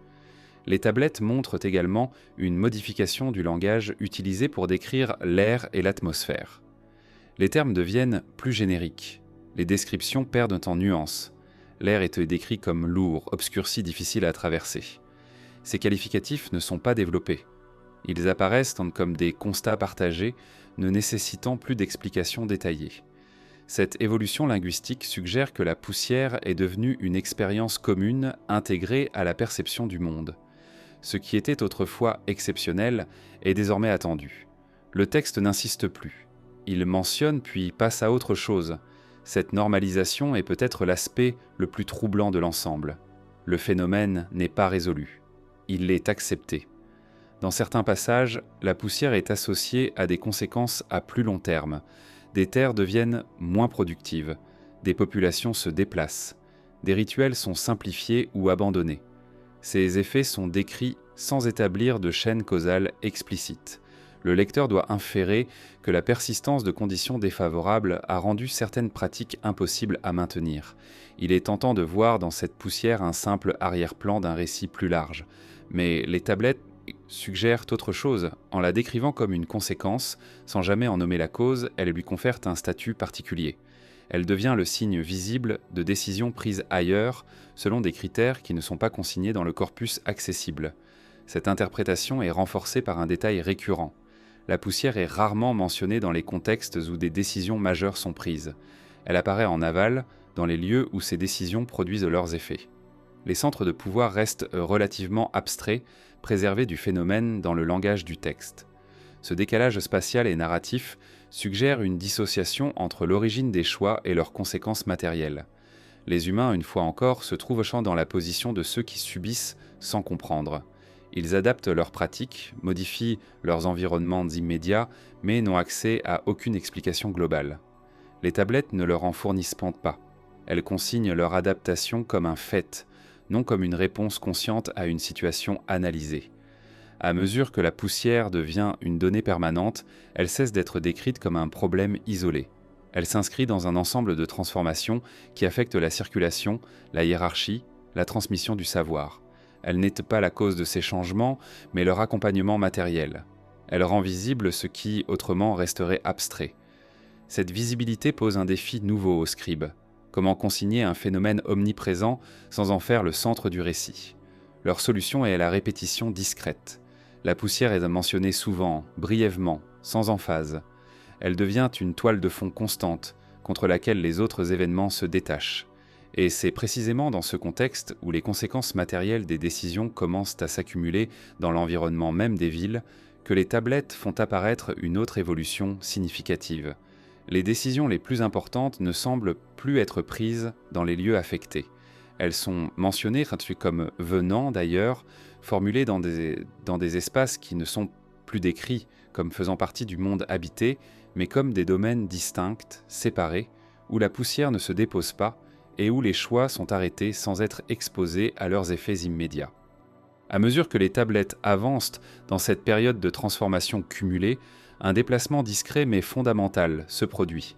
Les tablettes montrent également une modification du langage utilisé pour décrire l'air et l'atmosphère. Les termes deviennent plus génériques. Les descriptions perdent en nuances. L'air est décrit comme lourd, obscurci, difficile à traverser. Ces qualificatifs ne sont pas développés. Ils apparaissent comme des constats partagés, ne nécessitant plus d'explications détaillées. Cette évolution linguistique suggère que la poussière est devenue une expérience commune intégrée à la perception du monde. Ce qui était autrefois exceptionnel est désormais attendu. Le texte n'insiste plus. Il mentionne puis passe à autre chose. Cette normalisation est peut-être l'aspect le plus troublant de l'ensemble. Le phénomène n'est pas résolu. Il est accepté. Dans certains passages, la poussière est associée à des conséquences à plus long terme. Des terres deviennent moins productives, des populations se déplacent, des rituels sont simplifiés ou abandonnés. Ces effets sont décrits sans établir de chaîne causale explicite. Le lecteur doit inférer que la persistance de conditions défavorables a rendu certaines pratiques impossibles à maintenir. Il est tentant de voir dans cette poussière un simple arrière-plan d'un récit plus large. Mais les tablettes suggèrent autre chose. En la décrivant comme une conséquence, sans jamais en nommer la cause, elles lui confèrent un statut particulier. Elle devient le signe visible de décisions prises ailleurs, selon des critères qui ne sont pas consignés dans le corpus accessible. Cette interprétation est renforcée par un détail récurrent. La poussière est rarement mentionnée dans les contextes où des décisions majeures sont prises. Elle apparaît en aval, dans les lieux où ces décisions produisent leurs effets. Les centres de pouvoir restent relativement abstraits, préservés du phénomène dans le langage du texte. Ce décalage spatial et narratif suggère une dissociation entre l'origine des choix et leurs conséquences matérielles. Les humains, une fois encore, se trouvent dans la position de ceux qui subissent sans comprendre. Ils adaptent leurs pratiques, modifient leurs environnements immédiats, mais n'ont accès à aucune explication globale. Les tablettes ne leur en fournissent pas. Elles consignent leur adaptation comme un fait, non comme une réponse consciente à une situation analysée. À mesure que la poussière devient une donnée permanente, elle cesse d'être décrite comme un problème isolé. Elle s'inscrit dans un ensemble de transformations qui affectent la circulation, la hiérarchie, la transmission du savoir. Elle n'est pas la cause de ces changements, mais leur accompagnement matériel. Elle rend visible ce qui, autrement, resterait abstrait. Cette visibilité pose un défi nouveau aux scribes. Comment consigner un phénomène omniprésent sans en faire le centre du récit ? Leur solution est la répétition discrète. La poussière est mentionnée souvent, brièvement, sans emphase. Elle devient une toile de fond constante, contre laquelle les autres événements se détachent. Et c'est précisément dans ce contexte où les conséquences matérielles des décisions commencent à s'accumuler dans l'environnement même des villes que les tablettes font apparaître une autre évolution significative. Les décisions les plus importantes ne semblent plus être prises dans les lieux affectés, Elles sont mentionnées, traduites comme venant d'ailleurs, formulées dans des espaces qui ne sont plus décrits comme faisant partie du monde habité, mais comme des domaines distincts, séparés, où la poussière ne se dépose pas et où les choix sont arrêtés sans être exposés à leurs effets immédiats. À mesure que les tablettes avancent dans cette période de transformation cumulée, un déplacement discret mais fondamental se produit.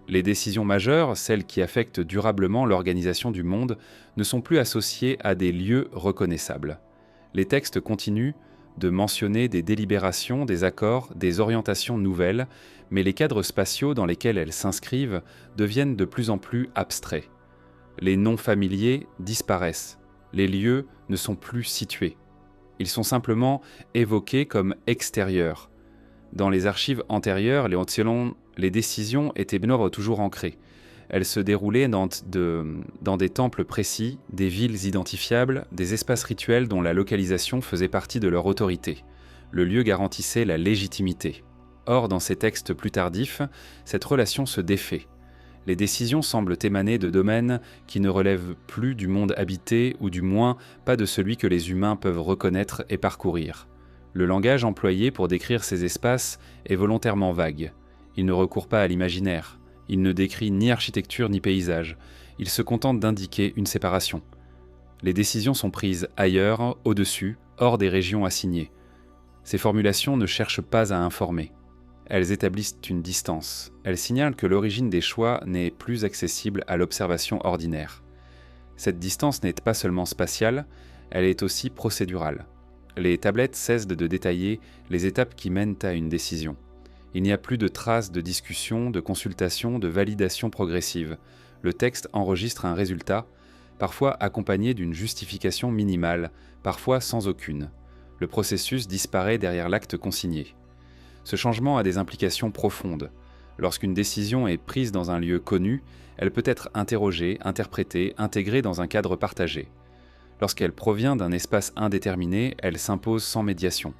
Les décisions majeures, celles qui affectent durablement l'organisation du monde, ne sont plus associées à des lieux reconnaissables. Les textes continuent de mentionner des délibérations, des accords, des orientations nouvelles, mais les cadres spatiaux dans lesquels elles s'inscrivent deviennent de plus en plus abstraits. Les noms familiers disparaissent, les lieux ne sont plus situés. Ils sont simplement évoqués comme extérieurs. Dans les archives antérieures, les décisions étaient toujours ancrées. Elles se déroulaient dans des temples précis, des villes identifiables, des espaces rituels dont la localisation faisait partie de leur autorité. Le lieu garantissait la légitimité. Or, dans ces textes plus tardifs, cette relation se défait. Les décisions semblent émaner de domaines qui ne relèvent plus du monde habité, ou du moins pas de celui que les humains peuvent reconnaître et parcourir. Le langage employé pour décrire ces espaces est volontairement vague. Il ne recourt pas à l'imaginaire. Il ne décrit ni architecture ni paysage. Il se contente d'indiquer une séparation. Les décisions sont prises ailleurs, au-dessus, hors des régions assignées. Ces formulations ne cherchent pas à informer. Elles établissent une distance. Elles signalent que l'origine des choix n'est plus accessible à l'observation ordinaire. Cette distance n'est pas seulement spatiale, elle est aussi procédurale. Les tablettes cessent de détailler les étapes qui mènent à une décision. Il n'y a plus de traces de discussion, de consultation, de validation progressive. Le texte enregistre un résultat, parfois accompagné d'une justification minimale, parfois sans aucune. Le processus disparaît derrière l'acte consigné. Ce changement a des implications profondes. Lorsqu'une décision est prise dans un lieu connu, elle peut être interrogée, interprétée, intégrée dans un cadre partagé. Lorsqu'elle provient d'un espace indéterminé, elle s'impose sans médiation.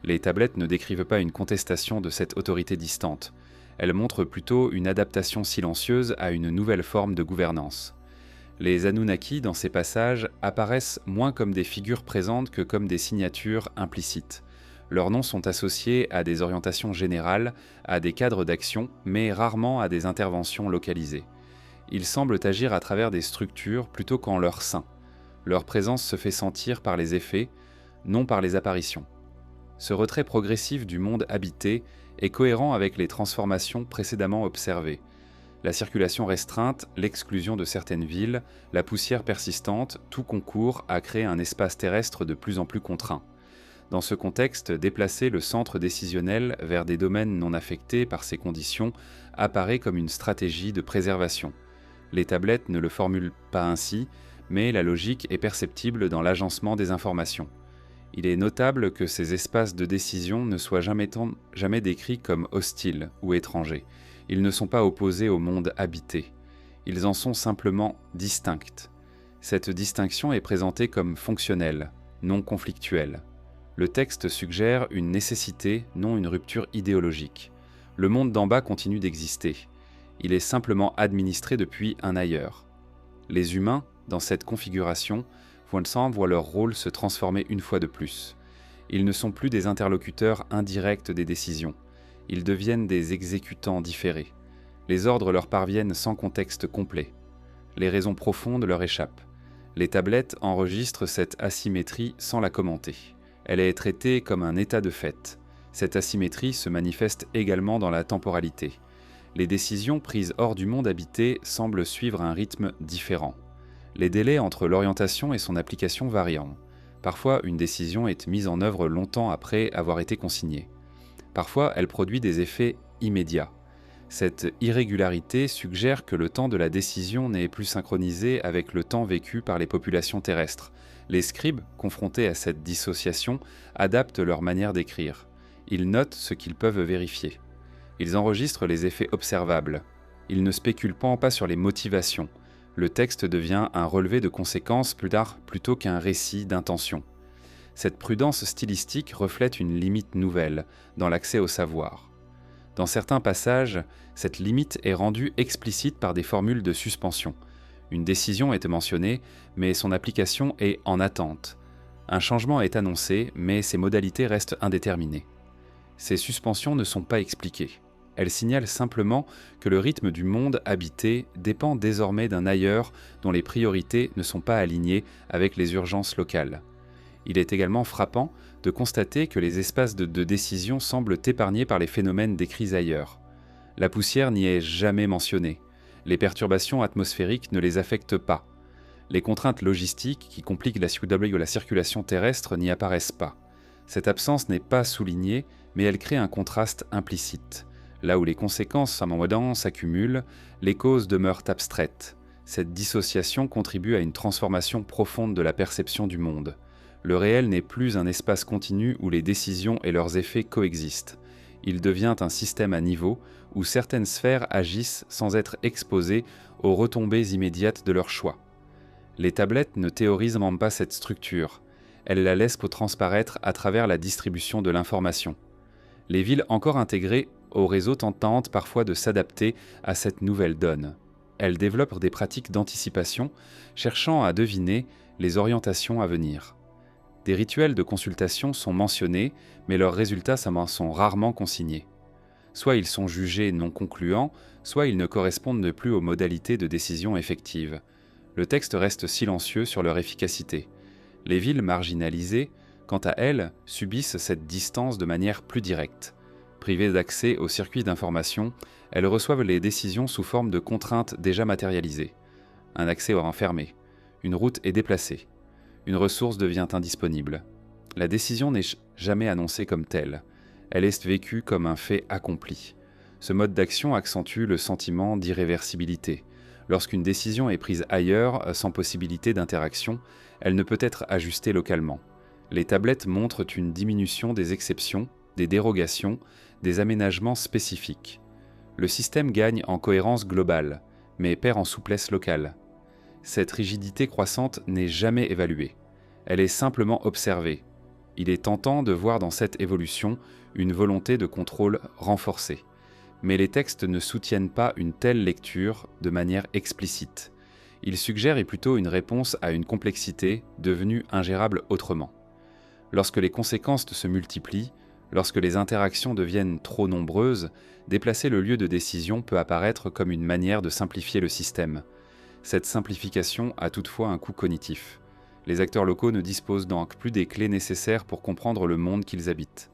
Les tablettes ne décrivent pas une contestation de cette autorité distante. Elles montrent plutôt une adaptation silencieuse à une nouvelle forme de gouvernance. Les Anunnaki, dans ces passages, apparaissent moins comme des figures présentes que comme des signatures implicites. Leurs noms sont associés à des orientations générales, à des cadres d'action, mais rarement à des interventions localisées. Ils semblent agir à travers des structures plutôt qu'en leur sein. Leur présence se fait sentir par les effets, non par les apparitions. Ce retrait progressif du monde habité est cohérent avec les transformations précédemment observées. La circulation restreinte, l'exclusion de certaines villes, la poussière persistante, tout concourt à créer un espace terrestre de plus en plus contraint. Dans ce contexte, déplacer le centre décisionnel vers des domaines non affectés par ces conditions apparaît comme une stratégie de préservation. Les tablettes ne le formulent pas ainsi, mais la logique est perceptible dans l'agencement des informations. Il est notable que ces espaces de décision ne soient jamais décrits comme hostiles ou étrangers. Ils ne sont pas opposés au monde habité. Ils en sont simplement distincts. Cette distinction est présentée comme fonctionnelle, non conflictuelle. Le texte suggère une nécessité, non une rupture idéologique. Le monde d'en bas continue d'exister. Il est simplement administré depuis un ailleurs. Les humains, dans cette configuration, voient leur rôle se transformer une fois de plus. Ils ne sont plus des interlocuteurs indirects des décisions. Ils deviennent des exécutants différés. Les ordres leur parviennent sans contexte complet. Les raisons profondes leur échappent. Les tablettes enregistrent cette asymétrie sans la commenter. Elle est traitée comme un état de fait. Cette asymétrie se manifeste également dans la temporalité. Les décisions prises hors du monde habité semblent suivre un rythme différent. Les délais entre l'orientation et son application varient. Parfois, une décision est mise en œuvre longtemps après avoir été consignée. Parfois, elle produit des effets immédiats. Cette irrégularité suggère que le temps de la décision n'est plus synchronisé avec le temps vécu par les populations terrestres. Les scribes, confrontés à cette dissociation, adaptent leur manière d'écrire. Ils notent ce qu'ils peuvent vérifier. Ils enregistrent les effets observables. Ils ne spéculent pas sur les motivations. Le texte devient un relevé de conséquences plus tard plutôt qu'un récit d'intention. Cette prudence stylistique reflète une limite nouvelle dans l'accès au savoir. Dans certains passages, cette limite est rendue explicite par des formules de suspension. Une décision est mentionnée, mais son application est en attente. Un changement est annoncé, mais ses modalités restent indéterminées. Ces suspensions ne sont pas expliquées. Elles signalent simplement que le rythme du monde habité dépend désormais d'un ailleurs dont les priorités ne sont pas alignées avec les urgences locales. Il est également frappant de constater que les espaces de décision semblent épargnés par les phénomènes décrits ailleurs. La poussière n'y est jamais mentionnée. Les perturbations atmosphériques ne les affectent pas. Les contraintes logistiques qui compliquent la circulation terrestre n'y apparaissent pas. Cette absence n'est pas soulignée, mais elle crée un contraste implicite. Là où les conséquences s'accumulent, les causes demeurent abstraites. Cette dissociation contribue à une transformation profonde de la perception du monde. Le réel n'est plus un espace continu où les décisions et leurs effets coexistent. Il devient un système à niveau où certaines sphères agissent sans être exposées aux retombées immédiates de leur choix. Les tablettes ne théorisent même pas cette structure. Elles la laissent transparaître à travers la distribution de l'information. Les villes encore intégrées au réseau tentent parfois de s'adapter à cette nouvelle donne. Elles développent des pratiques d'anticipation, cherchant à deviner les orientations à venir. Des rituels de consultation sont mentionnés, mais leurs résultats sont rarement consignés. Soit ils sont jugés non concluants, soit ils ne correspondent plus aux modalités de décision effectives. Le texte reste silencieux sur leur efficacité. Les villes marginalisées, quant à elles, subissent cette distance de manière plus directe. Privées d'accès aux circuits d'information, elles reçoivent les décisions sous forme de contraintes déjà matérialisées. Un accès est fermé. Une route est déplacée. Une ressource devient indisponible. La décision n'est jamais annoncée comme telle. Elle est vécue comme un fait accompli. Ce mode d'action accentue le sentiment d'irréversibilité. Lorsqu'une décision est prise ailleurs, sans possibilité d'interaction, elle ne peut être ajustée localement. Les tablettes montrent une diminution des exceptions, des dérogations, des aménagements spécifiques. Le système gagne en cohérence globale, mais perd en souplesse locale. Cette rigidité croissante n'est jamais évaluée. Elle est simplement observée. Il est tentant de voir dans cette évolution une volonté de contrôle renforcée. Mais les textes ne soutiennent pas une telle lecture de manière explicite. Ils suggèrent plutôt une réponse à une complexité devenue ingérable autrement. Lorsque les conséquences se multiplient, lorsque les interactions deviennent trop nombreuses, déplacer le lieu de décision peut apparaître comme une manière de simplifier le système. Cette simplification a toutefois un coût cognitif. Les acteurs locaux ne disposent donc plus des clés nécessaires pour comprendre le monde qu'ils habitent.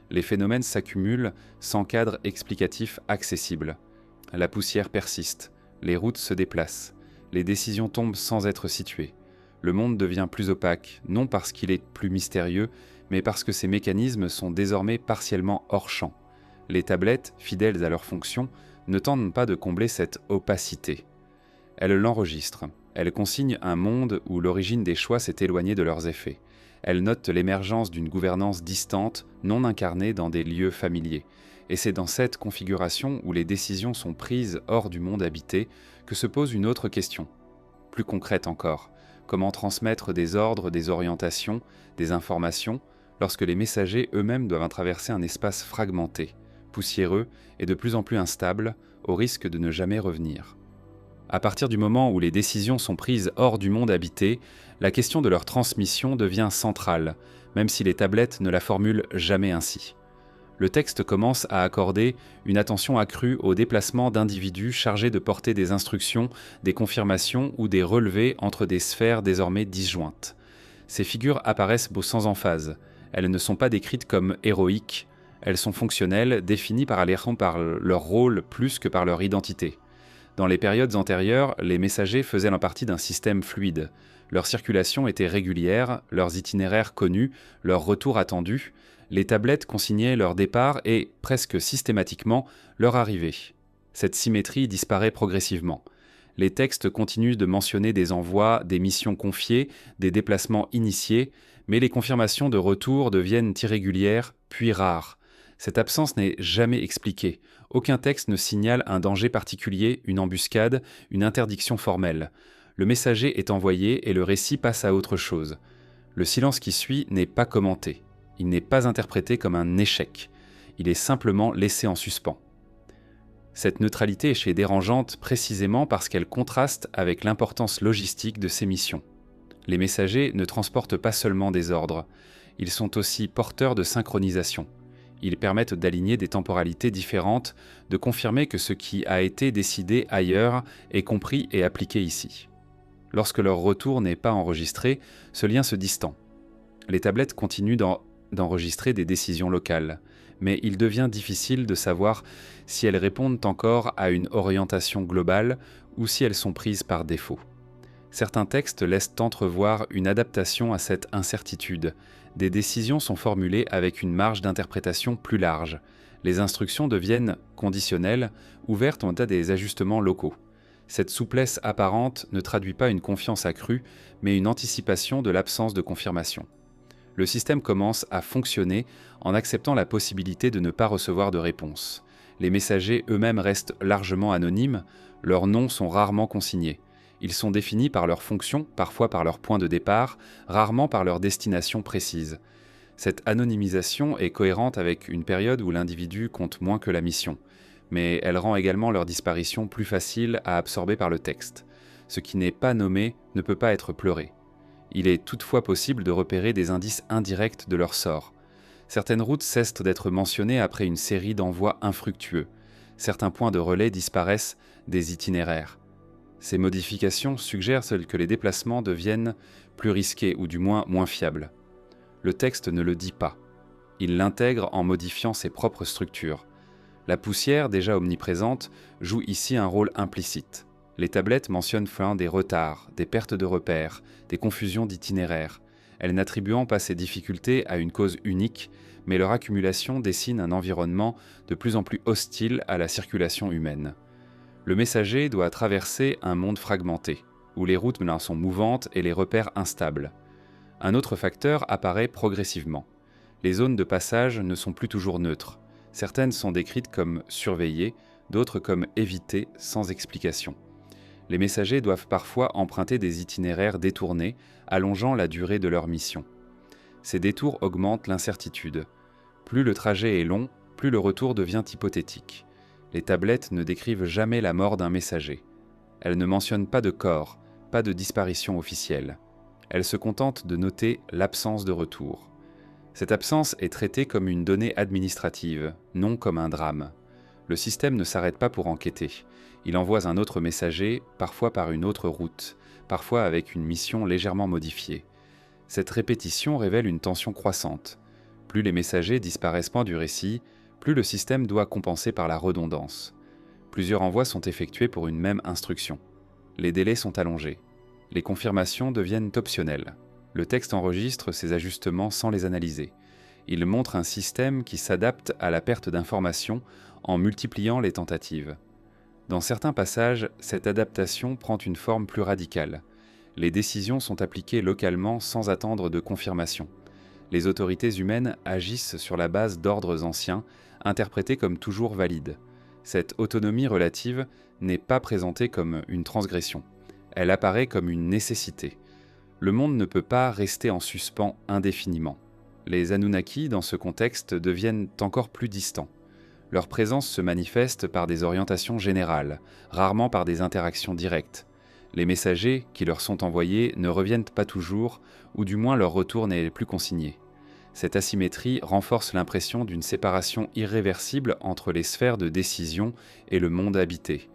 Les phénomènes s'accumulent sans cadre explicatif accessible. La poussière persiste, les routes se déplacent, les décisions tombent sans être situées. Le monde devient plus opaque, non parce qu'il est plus mystérieux, mais parce que ces mécanismes sont désormais partiellement hors champ. Les tablettes, fidèles à leur fonction, ne tentent pas de combler cette opacité. Elles l'enregistrent. Elles consignent un monde où l'origine des choix s'est éloignée de leurs effets. Elles notent l'émergence d'une gouvernance distante, non incarnée dans des lieux familiers. Et c'est dans cette configuration où les décisions sont prises hors du monde habité que se pose une autre question, plus concrète encore. Comment transmettre des ordres, des orientations, des informations, lorsque les messagers eux-mêmes doivent traverser un espace fragmenté, poussiéreux et de plus en plus instable, au risque de ne jamais revenir. À partir du moment où les décisions sont prises hors du monde habité, la question de leur transmission devient centrale, même si les tablettes ne la formulent jamais ainsi. Le texte commence à accorder une attention accrue au déplacement d'individus chargés de porter des instructions, des confirmations ou des relevés entre des sphères désormais disjointes. Ces figures apparaissent sans emphase. Elles ne sont pas décrites comme héroïques. Elles sont fonctionnelles, définies par leur rôle plus que par leur identité. Dans les périodes antérieures, les messagers faisaient partie d'un système fluide. Leur circulation était régulière, leurs itinéraires connus, leurs retours attendus. Les tablettes consignaient leur départ et, presque systématiquement, leur arrivée. Cette symétrie disparaît progressivement. Les textes continuent de mentionner des envois, des missions confiées, des déplacements initiés, mais les confirmations de retour deviennent irrégulières, puis rares. Cette absence n'est jamais expliquée. Aucun texte ne signale un danger particulier, une embuscade, une interdiction formelle. Le messager est envoyé et le récit passe à autre chose. Le silence qui suit n'est pas commenté. Il n'est pas interprété comme un échec. Il est simplement laissé en suspens. Cette neutralité est chez dérangeante précisément parce qu'elle contraste avec l'importance logistique de ces missions. Les messagers ne transportent pas seulement des ordres, ils sont aussi porteurs de synchronisation. Ils permettent d'aligner des temporalités différentes, de confirmer que ce qui a été décidé ailleurs est compris et appliqué ici. Lorsque leur retour n'est pas enregistré, ce lien se distend. Les tablettes continuent d'enregistrer des décisions locales, mais il devient difficile de savoir si elles répondent encore à une orientation globale ou si elles sont prises par défaut. Certains textes laissent entrevoir une adaptation à cette incertitude. Des décisions sont formulées avec une marge d'interprétation plus large. Les instructions deviennent conditionnelles, ouvertes à des ajustements locaux. Cette souplesse apparente ne traduit pas une confiance accrue, mais une anticipation de l'absence de confirmation. Le système commence à fonctionner en acceptant la possibilité de ne pas recevoir de réponse. Les messagers eux-mêmes restent largement anonymes, leurs noms sont rarement consignés. Ils sont définis par leur fonction, parfois par leur point de départ, rarement par leur destination précise. Cette anonymisation est cohérente avec une période où l'individu compte moins que la mission, mais elle rend également leur disparition plus facile à absorber par le texte. Ce qui n'est pas nommé ne peut pas être pleuré. Il est toutefois possible de repérer des indices indirects de leur sort. Certaines routes cessent d'être mentionnées après une série d'envois infructueux. Certains points de relais disparaissent des itinéraires. Ces modifications suggèrent que les déplacements deviennent plus risqués ou du moins moins fiables. Le texte ne le dit pas. Il l'intègre en modifiant ses propres structures. La poussière, déjà omniprésente, joue ici un rôle implicite. Les tablettes mentionnent des retards, des pertes de repères, des confusions d'itinéraires. Elles n'attribuant pas ces difficultés à une cause unique, mais leur accumulation dessine un environnement de plus en plus hostile à la circulation humaine. Le messager doit traverser un monde fragmenté, où les routes sont mouvantes et les repères instables. Un autre facteur apparaît progressivement. Les zones de passage ne sont plus toujours neutres. Certaines sont décrites comme surveillées, d'autres comme évitées sans explication. Les messagers doivent parfois emprunter des itinéraires détournés, allongeant la durée de leur mission. Ces détours augmentent l'incertitude. Plus le trajet est long, plus le retour devient hypothétique. Les tablettes ne décrivent jamais la mort d'un messager. Elles ne mentionnent pas de corps, pas de disparition officielle. Elles se contentent de noter l'absence de retour. Cette absence est traitée comme une donnée administrative, non comme un drame. Le système ne s'arrête pas pour enquêter. Il envoie un autre messager, parfois par une autre route, parfois avec une mission légèrement modifiée. Cette répétition révèle une tension croissante. Plus les messagers disparaissent du récit, plus le système doit compenser par la redondance. Plusieurs envois sont effectués pour une même instruction. Les délais sont allongés. Les confirmations deviennent optionnelles. Le texte enregistre ces ajustements sans les analyser. Il montre un système qui s'adapte à la perte d'informations en multipliant les tentatives. Dans certains passages, cette adaptation prend une forme plus radicale. Les décisions sont appliquées localement sans attendre de confirmation. Les autorités humaines agissent sur la base d'ordres anciens, interprétés comme toujours valides. Cette autonomie relative n'est pas présentée comme une transgression. Elle apparaît comme une nécessité. Le monde ne peut pas rester en suspens indéfiniment. Les Anunnaki, dans ce contexte, deviennent encore plus distants. Leur présence se manifeste par des orientations générales, rarement par des interactions directes. Les messagers qui leur sont envoyés ne reviennent pas toujours, ou du moins leur retour n'est plus consigné. Cette asymétrie renforce l'impression d'une séparation irréversible entre les sphères de décision et le monde habité.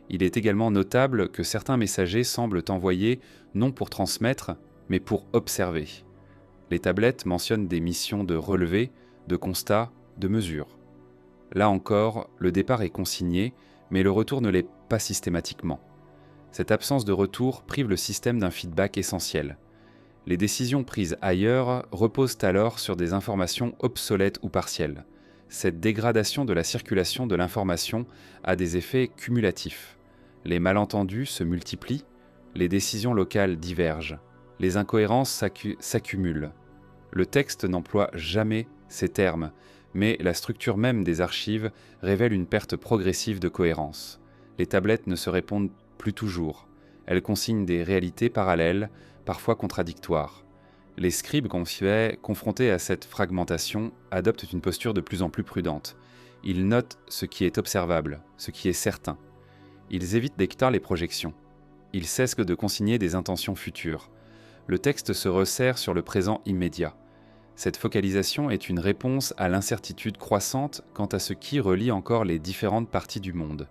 Il est également notable que certains messagers semblent envoyés non pour transmettre, mais pour observer. Les tablettes mentionnent des missions de relevé, de constat, de mesure. Là encore, le départ est consigné, mais le retour ne l'est pas systématiquement. Cette absence de retour prive le système d'un feedback essentiel. Les décisions prises ailleurs reposent alors sur des informations obsolètes ou partielles. Cette dégradation de la circulation de l'information a des effets cumulatifs. Les malentendus se multiplient, les décisions locales divergent, les incohérences s'accumulent. Le texte n'emploie jamais ces termes, mais la structure même des archives révèle une perte progressive de cohérence. Les tablettes ne se répondent plus toujours. Elles consignent des réalités parallèles, parfois contradictoires. Les scribes confrontés à cette fragmentation adoptent une posture de plus en plus prudente. Ils notent ce qui est observable, ce qui est certain. Ils évitent d'écarter les projections. Ils cessent de consigner des intentions futures. Le texte se resserre sur le présent immédiat. Cette focalisation est une réponse à l'incertitude croissante quant à ce qui relie encore les différentes parties du monde.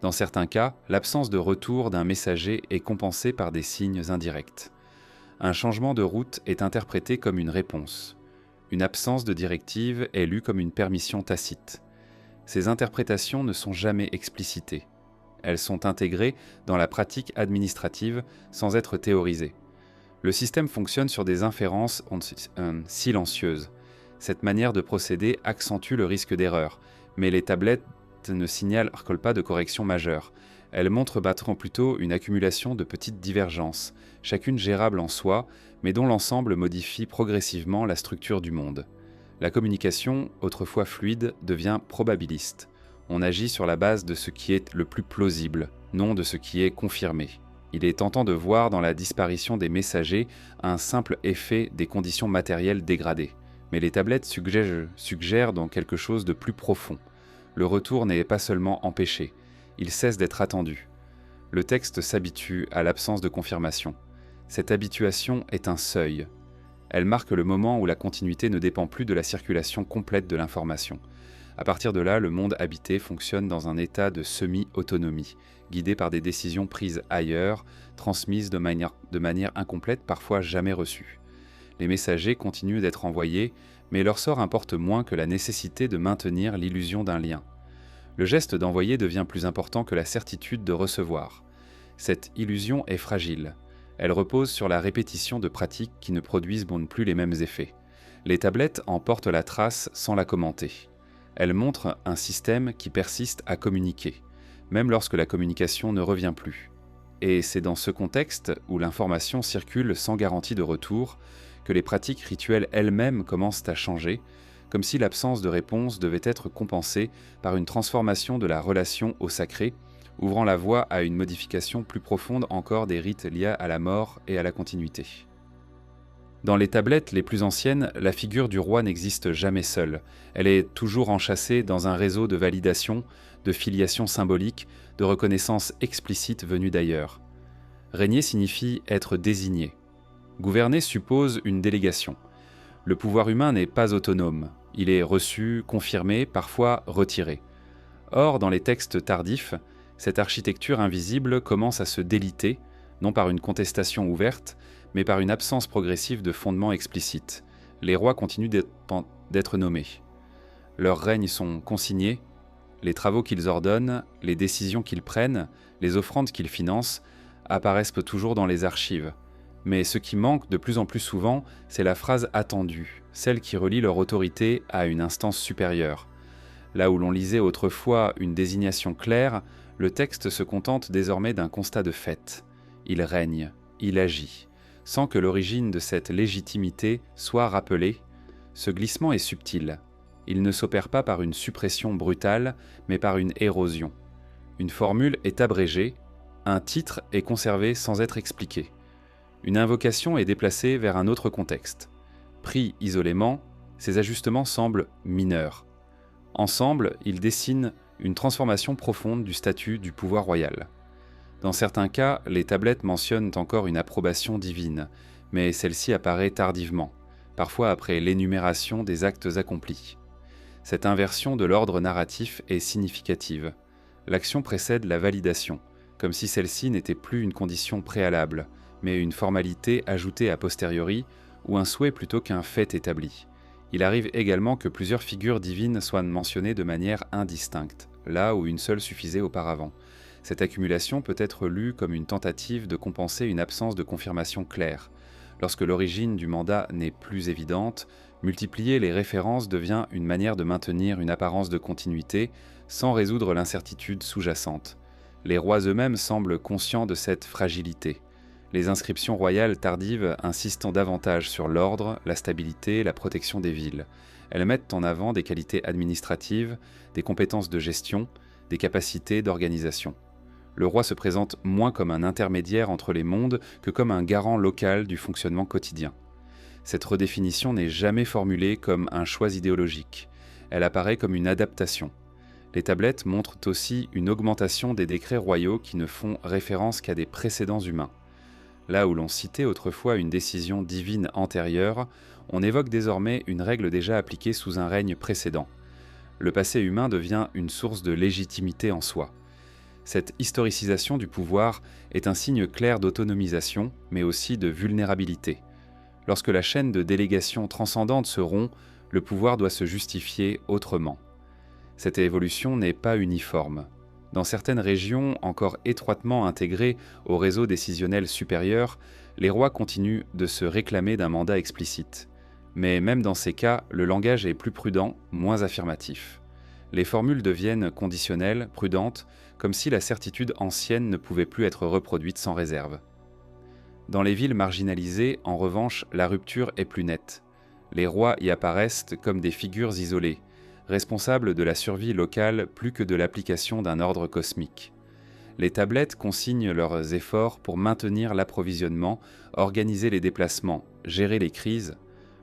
Dans certains cas, l'absence de retour d'un messager est compensée par des signes indirects. Un changement de route est interprété comme une réponse. Une absence de directive est lue comme une permission tacite. Ces interprétations ne sont jamais explicitées. Elles sont intégrées dans la pratique administrative sans être théorisées. Le système fonctionne sur des inférences silencieuses. Cette manière de procéder accentue le risque d'erreur, mais les tablettes ne signalent pas de correction majeure. Elles montrent plutôt une accumulation de petites divergences, chacune gérable en soi, mais dont l'ensemble modifie progressivement la structure du monde. La communication, autrefois fluide, devient probabiliste. On agit sur la base de ce qui est le plus plausible, non de ce qui est confirmé. Il est tentant de voir dans la disparition des messagers un simple effet des conditions matérielles dégradées. Mais les tablettes suggèrent donc quelque chose de plus profond. Le retour n'est pas seulement empêché, il cesse d'être attendu. Le texte s'habitue à l'absence de confirmation. Cette habituation est un seuil. Elle marque le moment où la continuité ne dépend plus de la circulation complète de l'information. À partir de là, le monde habité fonctionne dans un état de semi-autonomie, guidé par des décisions prises ailleurs, transmises de manière incomplète, parfois jamais reçues. Les messagers continuent d'être envoyés, mais leur sort importe moins que la nécessité de maintenir l'illusion d'un lien. Le geste d'envoyer devient plus important que la certitude de recevoir. Cette illusion est fragile. Elle repose sur la répétition de pratiques qui ne produisent plus les mêmes effets. Les tablettes en portent la trace sans la commenter. Elles montrent un système qui persiste à communiquer, même lorsque la communication ne revient plus. Et c'est dans ce contexte où l'information circule sans garantie de retour que les pratiques rituelles elles-mêmes commencent à changer, comme si l'absence de réponse devait être compensée par une transformation de la relation au sacré, ouvrant la voie à une modification plus profonde encore des rites liés à la mort et à la continuité. Dans les tablettes les plus anciennes, la figure du roi n'existe jamais seule. Elle est toujours enchâssée dans un réseau de validation, de filiation symbolique, de reconnaissance explicite venue d'ailleurs. Régner signifie être désigné. Gouverner suppose une délégation. Le pouvoir humain n'est pas autonome. Il est reçu, confirmé, parfois retiré. Or, dans les textes tardifs, cette architecture invisible commence à se déliter, non par une contestation ouverte, mais par une absence progressive de fondements explicites. Les rois continuent d'être nommés. Leurs règnes sont consignés, les travaux qu'ils ordonnent, les décisions qu'ils prennent, les offrandes qu'ils financent, apparaissent toujours dans les archives. Mais ce qui manque de plus en plus souvent, c'est la phrase attendue, celle qui relie leur autorité à une instance supérieure. Là où l'on lisait autrefois une désignation claire, le texte se contente désormais d'un constat de fait. Il règne, il agit. Sans que l'origine de cette légitimité soit rappelée, ce glissement est subtil. Il ne s'opère pas par une suppression brutale, mais par une érosion. Une formule est abrégée, un titre est conservé sans être expliqué. Une invocation est déplacée vers un autre contexte. Pris isolément, ces ajustements semblent mineurs. Ensemble, ils dessinent une transformation profonde du statut du pouvoir royal. Dans certains cas, les tablettes mentionnent encore une approbation divine, mais celle-ci apparaît tardivement, parfois après l'énumération des actes accomplis. Cette inversion de l'ordre narratif est significative. L'action précède la validation, comme si celle-ci n'était plus une condition préalable, mais une formalité ajoutée a posteriori ou un souhait plutôt qu'un fait établi. Il arrive également que plusieurs figures divines soient mentionnées de manière indistincte, là où une seule suffisait auparavant. Cette accumulation peut être lue comme une tentative de compenser une absence de confirmation claire. Lorsque l'origine du mandat n'est plus évidente, multiplier les références devient une manière de maintenir une apparence de continuité sans résoudre l'incertitude sous-jacente. Les rois eux-mêmes semblent conscients de cette fragilité. Les inscriptions royales tardives insistent davantage sur l'ordre, la stabilité, la protection des villes. Elles mettent en avant des qualités administratives, des compétences de gestion, des capacités d'organisation. Le roi se présente moins comme un intermédiaire entre les mondes que comme un garant local du fonctionnement quotidien. Cette redéfinition n'est jamais formulée comme un choix idéologique. elle apparaît comme une adaptation. Les tablettes montrent aussi une augmentation des décrets royaux qui ne font référence qu'à des précédents humains. Là où l'on citait autrefois une décision divine antérieure, on évoque désormais une règle déjà appliquée sous un règne précédent. Le passé humain devient une source de légitimité en soi. Cette historicisation du pouvoir est un signe clair d'autonomisation, mais aussi de vulnérabilité. Lorsque la chaîne de délégation transcendante se rompt, le pouvoir doit se justifier autrement. Cette évolution n'est pas uniforme. Dans certaines régions encore étroitement intégrées au réseau décisionnel supérieur, les rois continuent de se réclamer d'un mandat explicite. Mais même dans ces cas, le langage est plus prudent, moins affirmatif. Les formules deviennent conditionnelles, prudentes, comme si la certitude ancienne ne pouvait plus être reproduite sans réserve. Dans les villes marginalisées, en revanche, la rupture est plus nette. Les rois y apparaissent comme des figures isolées, responsables de la survie locale plus que de l'application d'un ordre cosmique. Les tablettes consignent leurs efforts pour maintenir l'approvisionnement, organiser les déplacements, gérer les crises.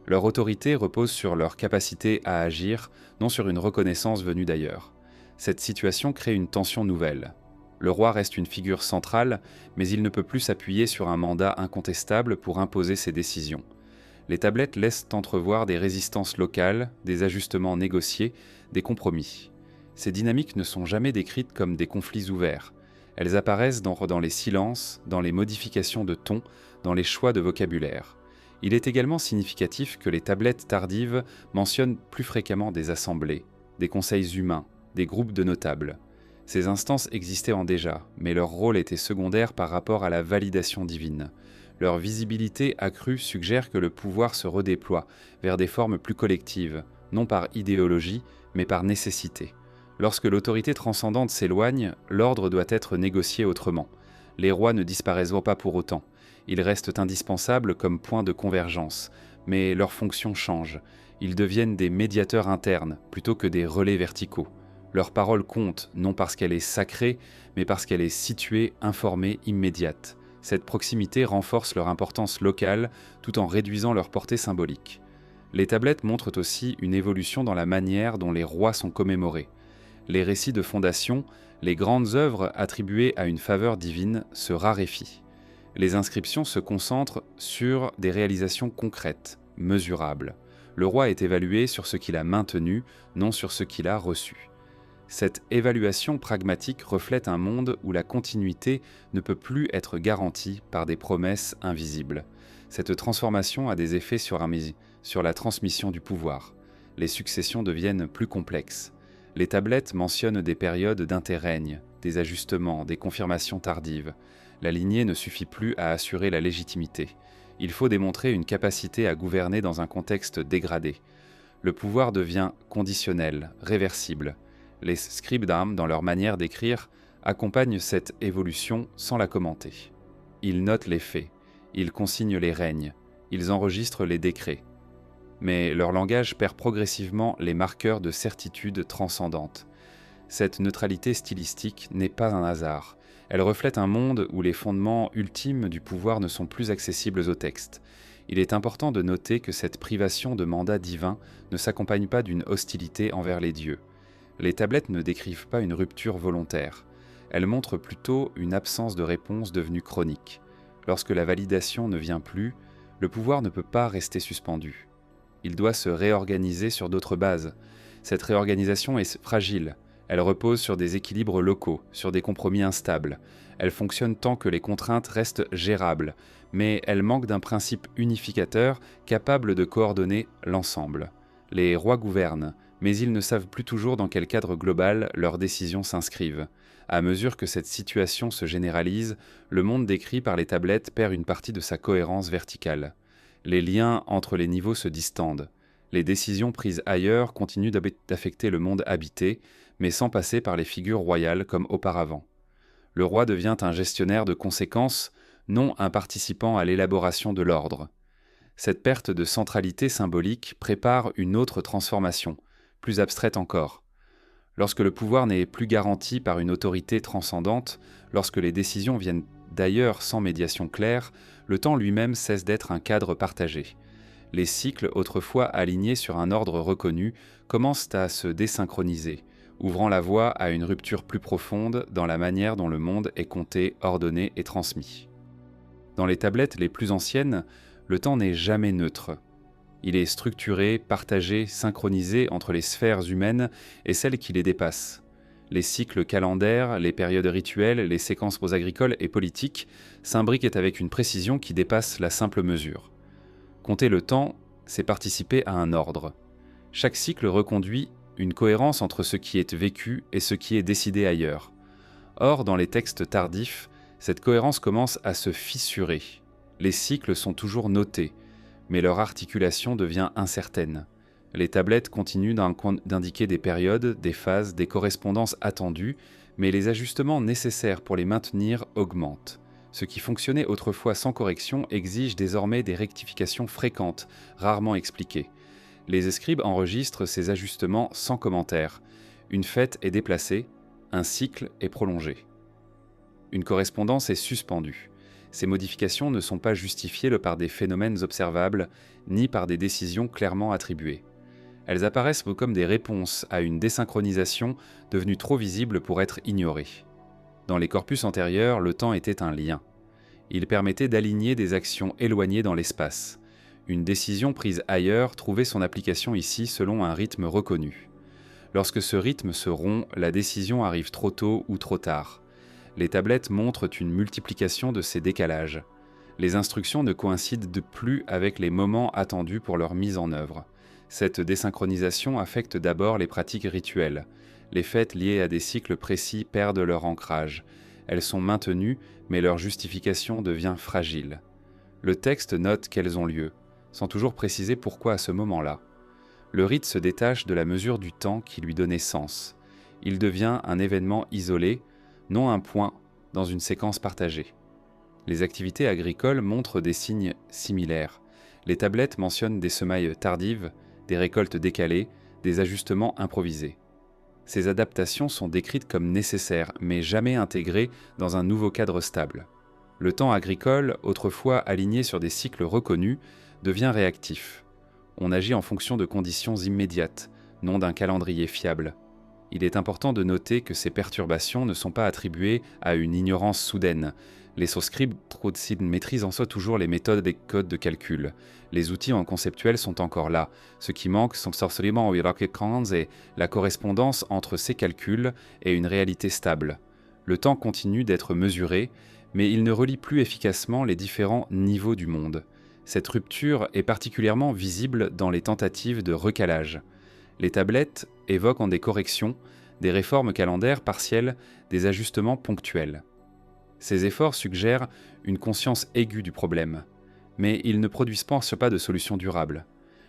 Leur autorité repose sur leur capacité à agir, non sur une reconnaissance venue d'ailleurs. Cette situation crée une tension nouvelle. Le roi reste une figure centrale, mais il ne peut plus s'appuyer sur un mandat incontestable pour imposer ses décisions. Les tablettes laissent entrevoir des résistances locales, des ajustements négociés, des compromis. Ces dynamiques ne sont jamais décrites comme des conflits ouverts. Elles apparaissent dans les silences, dans les modifications de ton, dans les choix de vocabulaire. Il est également significatif que les tablettes tardives mentionnent plus fréquemment des assemblées, des conseils humains, des groupes de notables. Ces instances existaient déjà, mais leur rôle était secondaire par rapport à la validation divine. Leur visibilité accrue suggère que le pouvoir se redéploie vers des formes plus collectives, non par idéologie, mais par nécessité. Lorsque l'autorité transcendante s'éloigne, l'ordre doit être négocié autrement. Les rois ne disparaissent pas pour autant. Ils restent indispensables comme point de convergence, mais leur fonction change. Ils deviennent des médiateurs internes plutôt que des relais verticaux. Leur parole compte non parce qu'elle est sacrée, mais parce qu'elle est située, informée, immédiate. Cette proximité renforce leur importance locale tout en réduisant leur portée symbolique. Les tablettes montrent aussi une évolution dans la manière dont les rois sont commémorés. Les récits de fondation, les grandes œuvres attribuées à une faveur divine se raréfient. Les inscriptions se concentrent sur des réalisations concrètes, mesurables. Le roi est évalué sur ce qu'il a maintenu, non sur ce qu'il a reçu. Cette évaluation pragmatique reflète un monde où la continuité ne peut plus être garantie par des promesses invisibles. Cette transformation a des effets sur la transmission du pouvoir. Les successions deviennent plus complexes. Les tablettes mentionnent des périodes d'interrègne, des ajustements, des confirmations tardives. La lignée ne suffit plus à assurer la légitimité. Il faut démontrer une capacité à gouverner dans un contexte dégradé. Le pouvoir devient conditionnel, réversible. Les scribdam, dans leur manière d'écrire, accompagnent cette évolution sans la commenter. Ils notent les faits, ils consignent les règnes, ils enregistrent les décrets. Mais leur langage perd progressivement les marqueurs de certitude transcendante. Cette neutralité stylistique n'est pas un hasard. Elle reflète un monde où les fondements ultimes du pouvoir ne sont plus accessibles au texte. Il est important de noter que cette privation de mandat divin ne s'accompagne pas d'une hostilité envers les dieux. Les tablettes ne décrivent pas une rupture volontaire. Elles montrent plutôt une absence de réponse devenue chronique. Lorsque la validation ne vient plus, le pouvoir ne peut pas rester suspendu. Il doit se réorganiser sur d'autres bases. Cette réorganisation est fragile. Elle repose sur des équilibres locaux, sur des compromis instables. Elle fonctionne tant que les contraintes restent gérables, mais elle manque d'un principe unificateur capable de coordonner l'ensemble. Les rois gouvernent, mais ils ne savent plus toujours dans quel cadre global leurs décisions s'inscrivent. À mesure que cette situation se généralise, le monde décrit par les tablettes perd une partie de sa cohérence verticale. Les liens entre les niveaux se distendent. Les décisions prises ailleurs continuent d'affecter le monde habité, mais sans passer par les figures royales comme auparavant. Le roi devient un gestionnaire de conséquences, non un participant à l'élaboration de l'ordre. Cette perte de centralité symbolique prépare une autre transformation, plus abstraite encore. Lorsque le pouvoir n'est plus garanti par une autorité transcendante, lorsque les décisions viennent d'ailleurs sans médiation claire, le temps lui-même cesse d'être un cadre partagé. Les cycles, autrefois alignés sur un ordre reconnu, commencent à se désynchroniser, ouvrant la voie à une rupture plus profonde dans la manière dont le monde est compté, ordonné et transmis. Dans les tablettes les plus anciennes, le temps n'est jamais neutre. Il est structuré, partagé, synchronisé entre les sphères humaines et celles qui les dépassent. Les cycles calendaires, les périodes rituelles, les séquences agricoles et politiques s'imbriquent avec une précision qui dépasse la simple mesure. Compter le temps, c'est participer à un ordre. Chaque cycle reconduit une cohérence entre ce qui est vécu et ce qui est décidé ailleurs. Or, dans les textes tardifs, cette cohérence commence à se fissurer. Les cycles sont toujours notés, mais leur articulation devient incertaine. Les tablettes continuent d'indiquer des périodes, des phases, des correspondances attendues, mais les ajustements nécessaires pour les maintenir augmentent. Ce qui fonctionnait autrefois sans correction exige désormais des rectifications fréquentes, rarement expliquées. Les scribes enregistrent ces ajustements sans commentaire. Une fête est déplacée, un cycle est prolongé. Une correspondance est suspendue. Ces modifications ne sont pas justifiées par des phénomènes observables, ni par des décisions clairement attribuées. Elles apparaissent comme des réponses à une désynchronisation devenue trop visible pour être ignorée. Dans les corpus antérieurs, le temps était un lien. Il permettait d'aligner des actions éloignées dans l'espace. Une décision prise ailleurs trouvait son application ici selon un rythme reconnu. Lorsque ce rythme se rompt, la décision arrive trop tôt ou trop tard. Les tablettes montrent une multiplication de ces décalages. Les instructions ne coïncident plus avec les moments attendus pour leur mise en œuvre. Cette désynchronisation affecte d'abord les pratiques rituelles. Les fêtes liées à des cycles précis perdent leur ancrage. Elles sont maintenues, mais leur justification devient fragile. Le texte note qu'elles ont lieu, sans toujours préciser pourquoi à ce moment-là. Le rite se détache de la mesure du temps qui lui donnait sens. Il devient un événement isolé, non un point dans une séquence partagée. Les activités agricoles montrent des signes similaires. Les tablettes mentionnent des semailles tardives, des récoltes décalées, des ajustements improvisés. Ces adaptations sont décrites comme nécessaires, mais jamais intégrées dans un nouveau cadre stable. Le temps agricole, autrefois aligné sur des cycles reconnus, devient réactif. On agit en fonction de conditions immédiates, non d'un calendrier fiable. Il est important de noter que ces perturbations ne sont pas attribuées à une ignorance soudaine. Les scribes maîtrisent en soi toujours les méthodes et codes de calcul. Les outils en conceptuel sont encore là. Ce qui manque sont sorcément et la correspondance entre ces calculs et une réalité stable. Le temps continue d'être mesuré, mais il ne relie plus efficacement les différents niveaux du monde. Cette rupture est particulièrement visible dans les tentatives de recalage. Les tablettes évoquent des corrections, des réformes calendaires partielles, des ajustements ponctuels. Ces efforts suggèrent une conscience aiguë du problème, mais ils ne produisent pas de solution durable.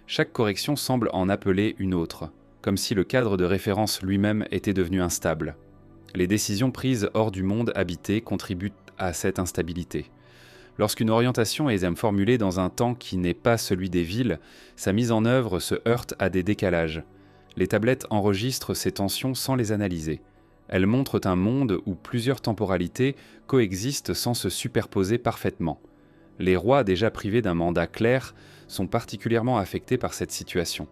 Chaque correction semble en appeler une autre, comme si le cadre de référence lui-même était devenu instable. Les décisions prises hors du monde habité contribuent à cette instabilité. Lorsqu'une orientation est formulée dans un temps qui n'est pas celui des villes, sa mise en œuvre se heurte à des décalages. Les tablettes enregistrent ces tensions sans les analyser. Elles montrent un monde où plusieurs temporalités coexistent sans se superposer parfaitement. Les rois déjà privés d'un mandat clair sont particulièrement affectés par cette situation.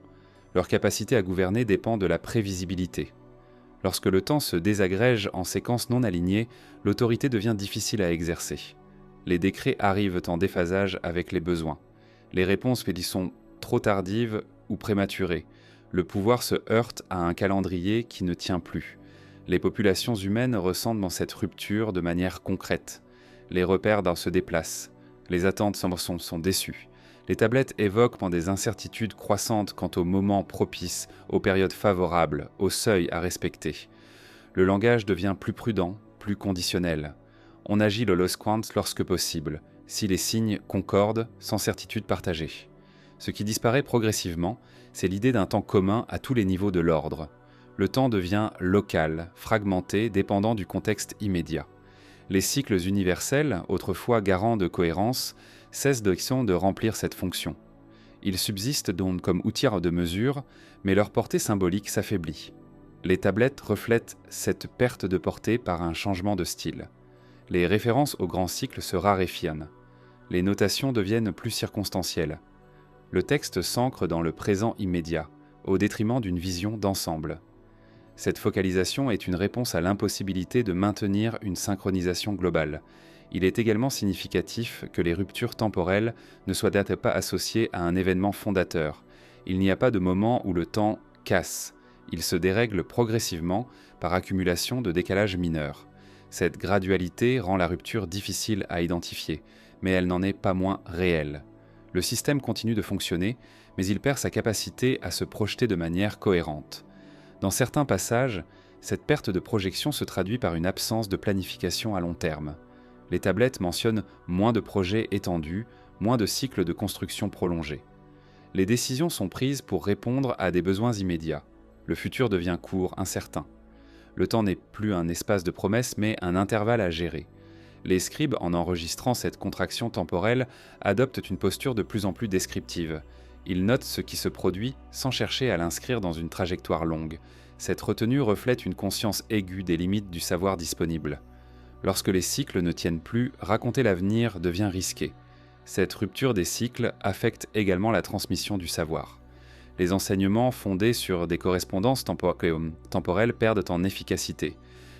Leur capacité à gouverner dépend de la prévisibilité. Lorsque le temps se désagrège en séquences non alignées, l'autorité devient difficile à exercer. Les décrets arrivent en déphasage avec les besoins. Les réponses sont trop tardives ou prématurées. Le pouvoir se heurte à un calendrier qui ne tient plus. Les populations humaines ressentent dans cette rupture de manière concrète. Les repères se déplacent. Les attentes sont déçues. Les tablettes évoquent des incertitudes croissantes quant aux moments propices, aux périodes favorables, aux seuils à respecter. Le langage devient plus prudent, plus conditionnel. On agit le losquant lorsque possible, si les signes concordent sans certitude partagée. Ce qui disparaît progressivement, c'est l'idée d'un temps commun à tous les niveaux de l'ordre. Le temps devient local, fragmenté, dépendant du contexte immédiat. Les cycles universels, autrefois garants de cohérence, cessent de remplir cette fonction. Ils subsistent donc comme outils de mesure, mais leur portée symbolique s'affaiblit. Les tablettes reflètent cette perte de portée par un changement de style. Les références aux grands cycles se raréfient. Les notations deviennent plus circonstancielles. Le texte s'ancre dans le présent immédiat, au détriment d'une vision d'ensemble. Cette focalisation est une réponse à l'impossibilité de maintenir une synchronisation globale. Il est également significatif que les ruptures temporelles ne soient pas associées à un événement fondateur. Il n'y a pas de moment où le temps casse. Il se dérègle progressivement par accumulation de décalages mineurs. Cette gradualité rend la rupture difficile à identifier, mais elle n'en est pas moins réelle. Le système continue de fonctionner, mais il perd sa capacité à se projeter de manière cohérente. Dans certains passages, cette perte de projection se traduit par une absence de planification à long terme. Les tablettes mentionnent moins de projets étendus, moins de cycles de construction prolongés. Les décisions sont prises pour répondre à des besoins immédiats. Le futur devient court, incertain. Le temps n'est plus un espace de promesses, mais un intervalle à gérer. Les scribes, en enregistrant cette contraction temporelle, adoptent une posture de plus en plus descriptive. Ils notent ce qui se produit sans chercher à l'inscrire dans une trajectoire longue. Cette retenue reflète une conscience aiguë des limites du savoir disponible. Lorsque les cycles ne tiennent plus, raconter l'avenir devient risqué. Cette rupture des cycles affecte également la transmission du savoir. Les enseignements fondés sur des correspondances temporelles perdent en efficacité.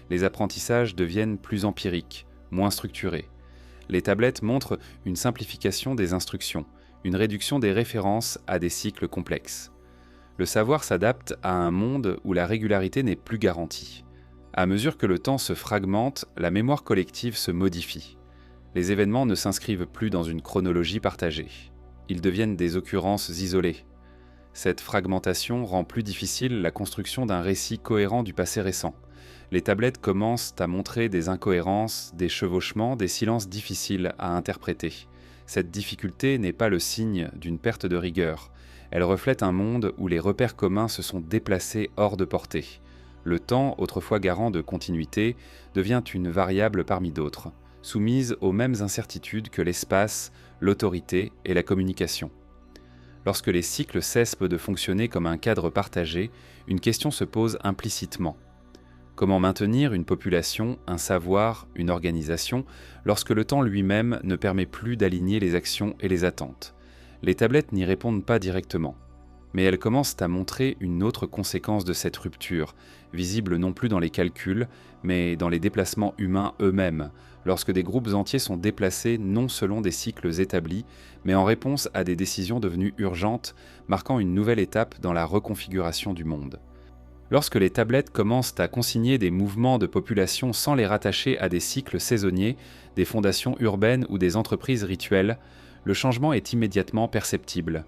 Les apprentissages deviennent plus empiriques, moins structurés. Les tablettes montrent une simplification des instructions, une réduction des références à des cycles complexes. Le savoir s'adapte à un monde où la régularité n'est plus garantie. À mesure que le temps se fragmente, la mémoire collective se modifie. Les événements ne s'inscrivent plus dans une chronologie partagée. Ils deviennent des occurrences isolées. Cette fragmentation rend plus difficile la construction d'un récit cohérent du passé récent. Les tablettes commencent à montrer des incohérences, des chevauchements, des silences difficiles à interpréter. Cette difficulté n'est pas le signe d'une perte de rigueur. Elle reflète un monde où les repères communs se sont déplacés hors de portée. Le temps, autrefois garant de continuité, devient une variable parmi d'autres, soumise aux mêmes incertitudes que l'espace, l'autorité et la communication. Lorsque les cycles cessent de fonctionner comme un cadre partagé, une question se pose implicitement. Comment maintenir une population, un savoir, une organisation, lorsque le temps lui-même ne permet plus d'aligner les actions et les attentes ? Les tablettes n'y répondent pas directement, mais elles commencent à montrer une autre conséquence de cette rupture, visible non plus dans les calculs, mais dans les déplacements humains eux-mêmes, lorsque des groupes entiers sont déplacés non selon des cycles établis, mais en réponse à des décisions devenues urgentes, marquant une nouvelle étape dans la reconfiguration du monde. Lorsque les tablettes commencent à consigner des mouvements de population sans les rattacher à des cycles saisonniers, des fondations urbaines ou des entreprises rituelles, le changement est immédiatement perceptible.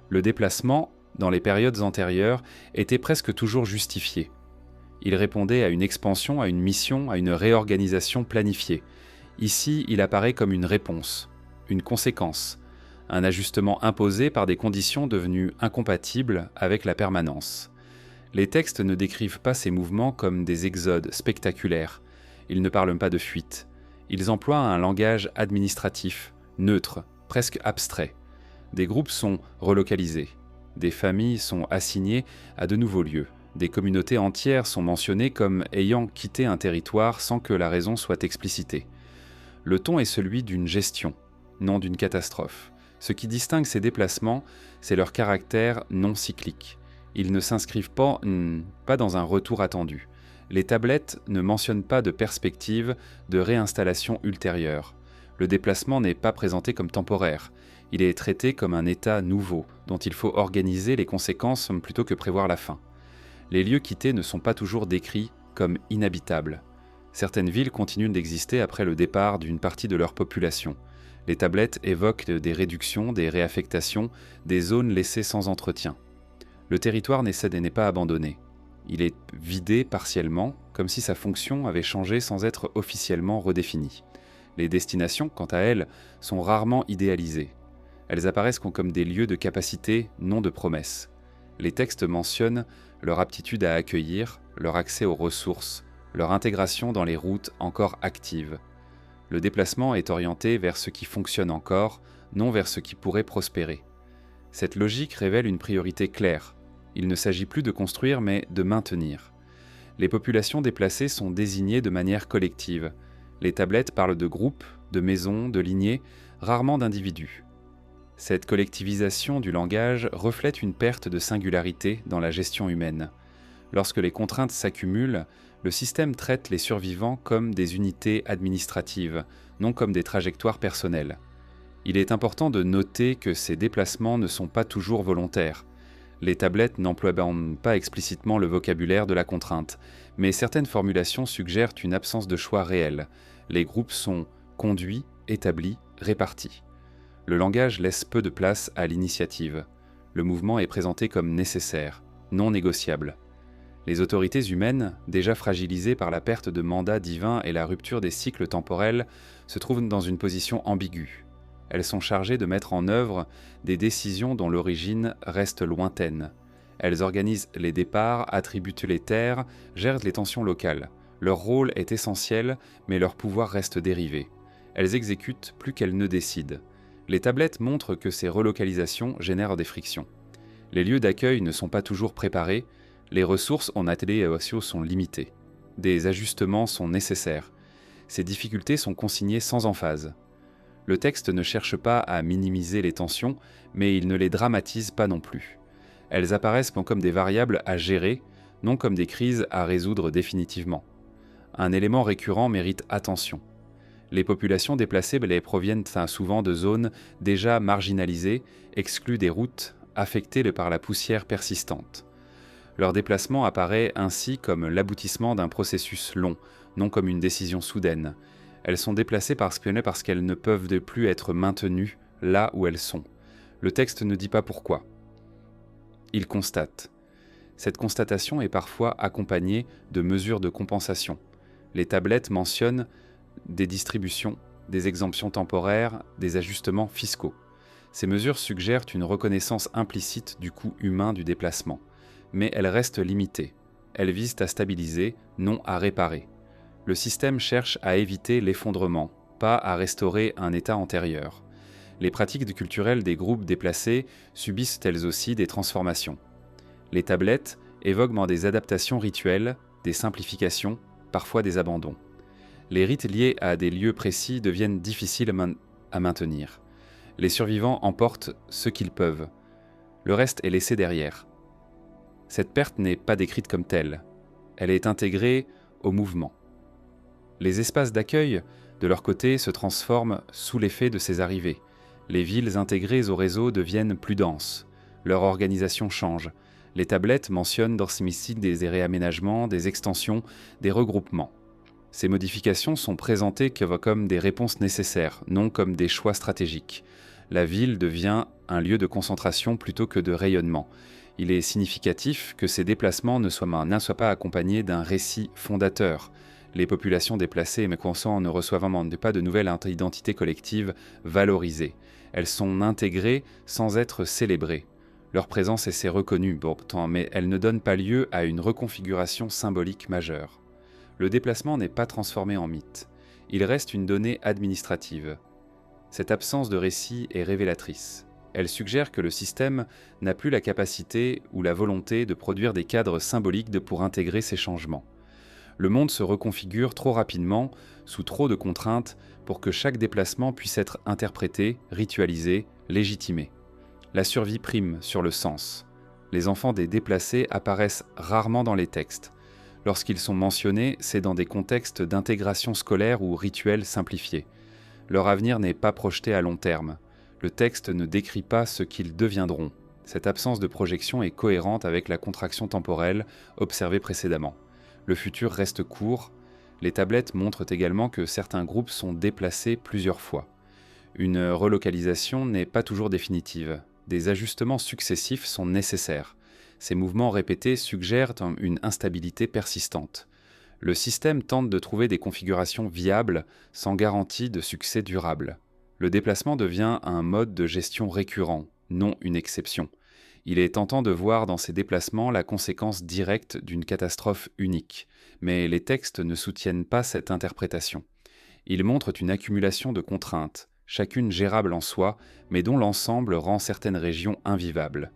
Le déplacement, dans les périodes antérieures, était presque toujours justifié. Il répondait à une expansion, à une mission, à une réorganisation planifiée. Ici, il apparaît comme une réponse, une conséquence, un ajustement imposé par des conditions devenues incompatibles avec la permanence. Les textes ne décrivent pas ces mouvements comme des exodes spectaculaires. Ils ne parlent pas de fuite. Ils emploient un langage administratif, neutre, presque abstrait. Des groupes sont relocalisés. Des familles sont assignées à de nouveaux lieux. Des communautés entières sont mentionnées comme ayant quitté un territoire sans que la raison soit explicitée. Le ton est celui d'une gestion, non d'une catastrophe. Ce qui distingue ces déplacements, c'est leur caractère non cyclique. Ils ne s'inscrivent pas dans un retour attendu. Les tablettes ne mentionnent pas de perspective de réinstallation ultérieure. Le déplacement n'est pas présenté comme temporaire. Il est traité comme un état nouveau, dont il faut organiser les conséquences plutôt que prévoir la fin. Les lieux quittés ne sont pas toujours décrits comme inhabitables. Certaines villes continuent d'exister après le départ d'une partie de leur population. Les tablettes évoquent des réductions, des réaffectations, des zones laissées sans entretien. Le territoire n'est pas abandonné. Il est vidé partiellement, comme si sa fonction avait changé sans être officiellement redéfinie. Les destinations, quant à elles, sont rarement idéalisées. Elles apparaissent comme des lieux de capacité, non de promesses. Les textes mentionnent leur aptitude à accueillir, leur accès aux ressources, leur intégration dans les routes encore actives. Le déplacement est orienté vers ce qui fonctionne encore, non vers ce qui pourrait prospérer. Cette logique révèle une priorité claire. Il ne s'agit plus de construire, mais de maintenir. Les populations déplacées sont désignées de manière collective. Les tablettes parlent de groupes, de maisons, de lignées, rarement d'individus. Cette collectivisation du langage reflète une perte de singularité dans la gestion humaine. Lorsque les contraintes s'accumulent, le système traite les survivants comme des unités administratives, non comme des trajectoires personnelles. Il est important de noter que ces déplacements ne sont pas toujours volontaires. Les tablettes n'emploient pas explicitement le vocabulaire de la contrainte, mais certaines formulations suggèrent une absence de choix réel. Les groupes sont conduits, établis, répartis. Le langage laisse peu de place à l'initiative. Le mouvement est présenté comme nécessaire, non négociable. Les autorités humaines, déjà fragilisées par la perte de mandat divin et la rupture des cycles temporels, se trouvent dans une position ambiguë. Elles sont chargées de mettre en œuvre des décisions dont l'origine reste lointaine. Elles organisent les départs, attribuent les terres, gèrent les tensions locales. Leur rôle est essentiel, mais leur pouvoir reste dérivé. Elles exécutent plus qu'elles ne décident. Les tablettes montrent que ces relocalisations génèrent des frictions. Les lieux d'accueil ne sont pas toujours préparés, les ressources en ateliers sociaux sont limitées. Des ajustements sont nécessaires. Ces difficultés sont consignées sans emphase. Le texte ne cherche pas à minimiser les tensions, mais il ne les dramatise pas non plus. Elles apparaissent comme des variables à gérer, non comme des crises à résoudre définitivement. Un élément récurrent mérite attention. Les populations déplacées proviennent souvent de zones déjà marginalisées, exclues des routes, affectées par la poussière persistante. Leur déplacement apparaît ainsi comme l'aboutissement d'un processus long, non comme une décision soudaine. Elles sont déplacées parce qu'elles ne peuvent plus être maintenues là où elles sont. Le texte ne dit pas pourquoi. Il constate. Cette constatation est parfois accompagnée de mesures de compensation. Les tablettes mentionnent des distributions, des exemptions temporaires, des ajustements fiscaux. Ces mesures suggèrent une reconnaissance implicite du coût humain du déplacement. Mais elles restent limitées. Elles visent à stabiliser, non à réparer. Le système cherche à éviter l'effondrement, pas à restaurer un état antérieur. Les pratiques culturelles des groupes déplacés subissent elles aussi des transformations. Les tablettes évoquent des adaptations rituelles, des simplifications, parfois des abandons. Les rites liés à des lieux précis deviennent difficiles à maintenir. Les survivants emportent ce qu'ils peuvent. Le reste est laissé derrière. Cette perte n'est pas décrite comme telle. Elle est intégrée au mouvement. Les espaces d'accueil, de leur côté, se transforment sous l'effet de ces arrivées. Les villes intégrées au réseau deviennent plus denses. Leur organisation change. Les tablettes mentionnent ici des réaménagements, des extensions, des regroupements. Ces modifications sont présentées comme des réponses nécessaires, non comme des choix stratégiques. La ville devient un lieu de concentration plutôt que de rayonnement. Il est significatif que ces déplacements ne soient pas accompagnés d'un récit fondateur. Les populations déplacées ne reçoivent pas de nouvelles identités collectives valorisées. Elles sont intégrées sans être célébrées. Leur présence est reconnue pourtant, mais elle ne donne pas lieu à une reconfiguration symbolique majeure. Le déplacement n'est pas transformé en mythe. Il reste une donnée administrative. Cette absence de récit est révélatrice. Elle suggère que le système n'a plus la capacité ou la volonté de produire des cadres symboliques pour intégrer ces changements. Le monde se reconfigure trop rapidement, sous trop de contraintes, pour que chaque déplacement puisse être interprété, ritualisé, légitimé. La survie prime sur le sens. Les enfants des déplacés apparaissent rarement dans les textes. Lorsqu'ils sont mentionnés, c'est dans des contextes d'intégration scolaire ou rituels simplifiés. Leur avenir n'est pas projeté à long terme. Le texte ne décrit pas ce qu'ils deviendront. Cette absence de projection est cohérente avec la contraction temporelle observée précédemment. Le futur reste court. Les tablettes montrent également que certains groupes sont déplacés plusieurs fois. Une relocalisation n'est pas toujours définitive. Des ajustements successifs sont nécessaires. Ces mouvements répétés suggèrent une instabilité persistante. Le système tente de trouver des configurations viables sans garantie de succès durable. Le déplacement devient un mode de gestion récurrent, non une exception. Il est tentant de voir dans ces déplacements la conséquence directe d'une catastrophe unique, mais les textes ne soutiennent pas cette interprétation. Ils montrent une accumulation de contraintes, chacune gérable en soi, mais dont l'ensemble rend certaines régions invivables.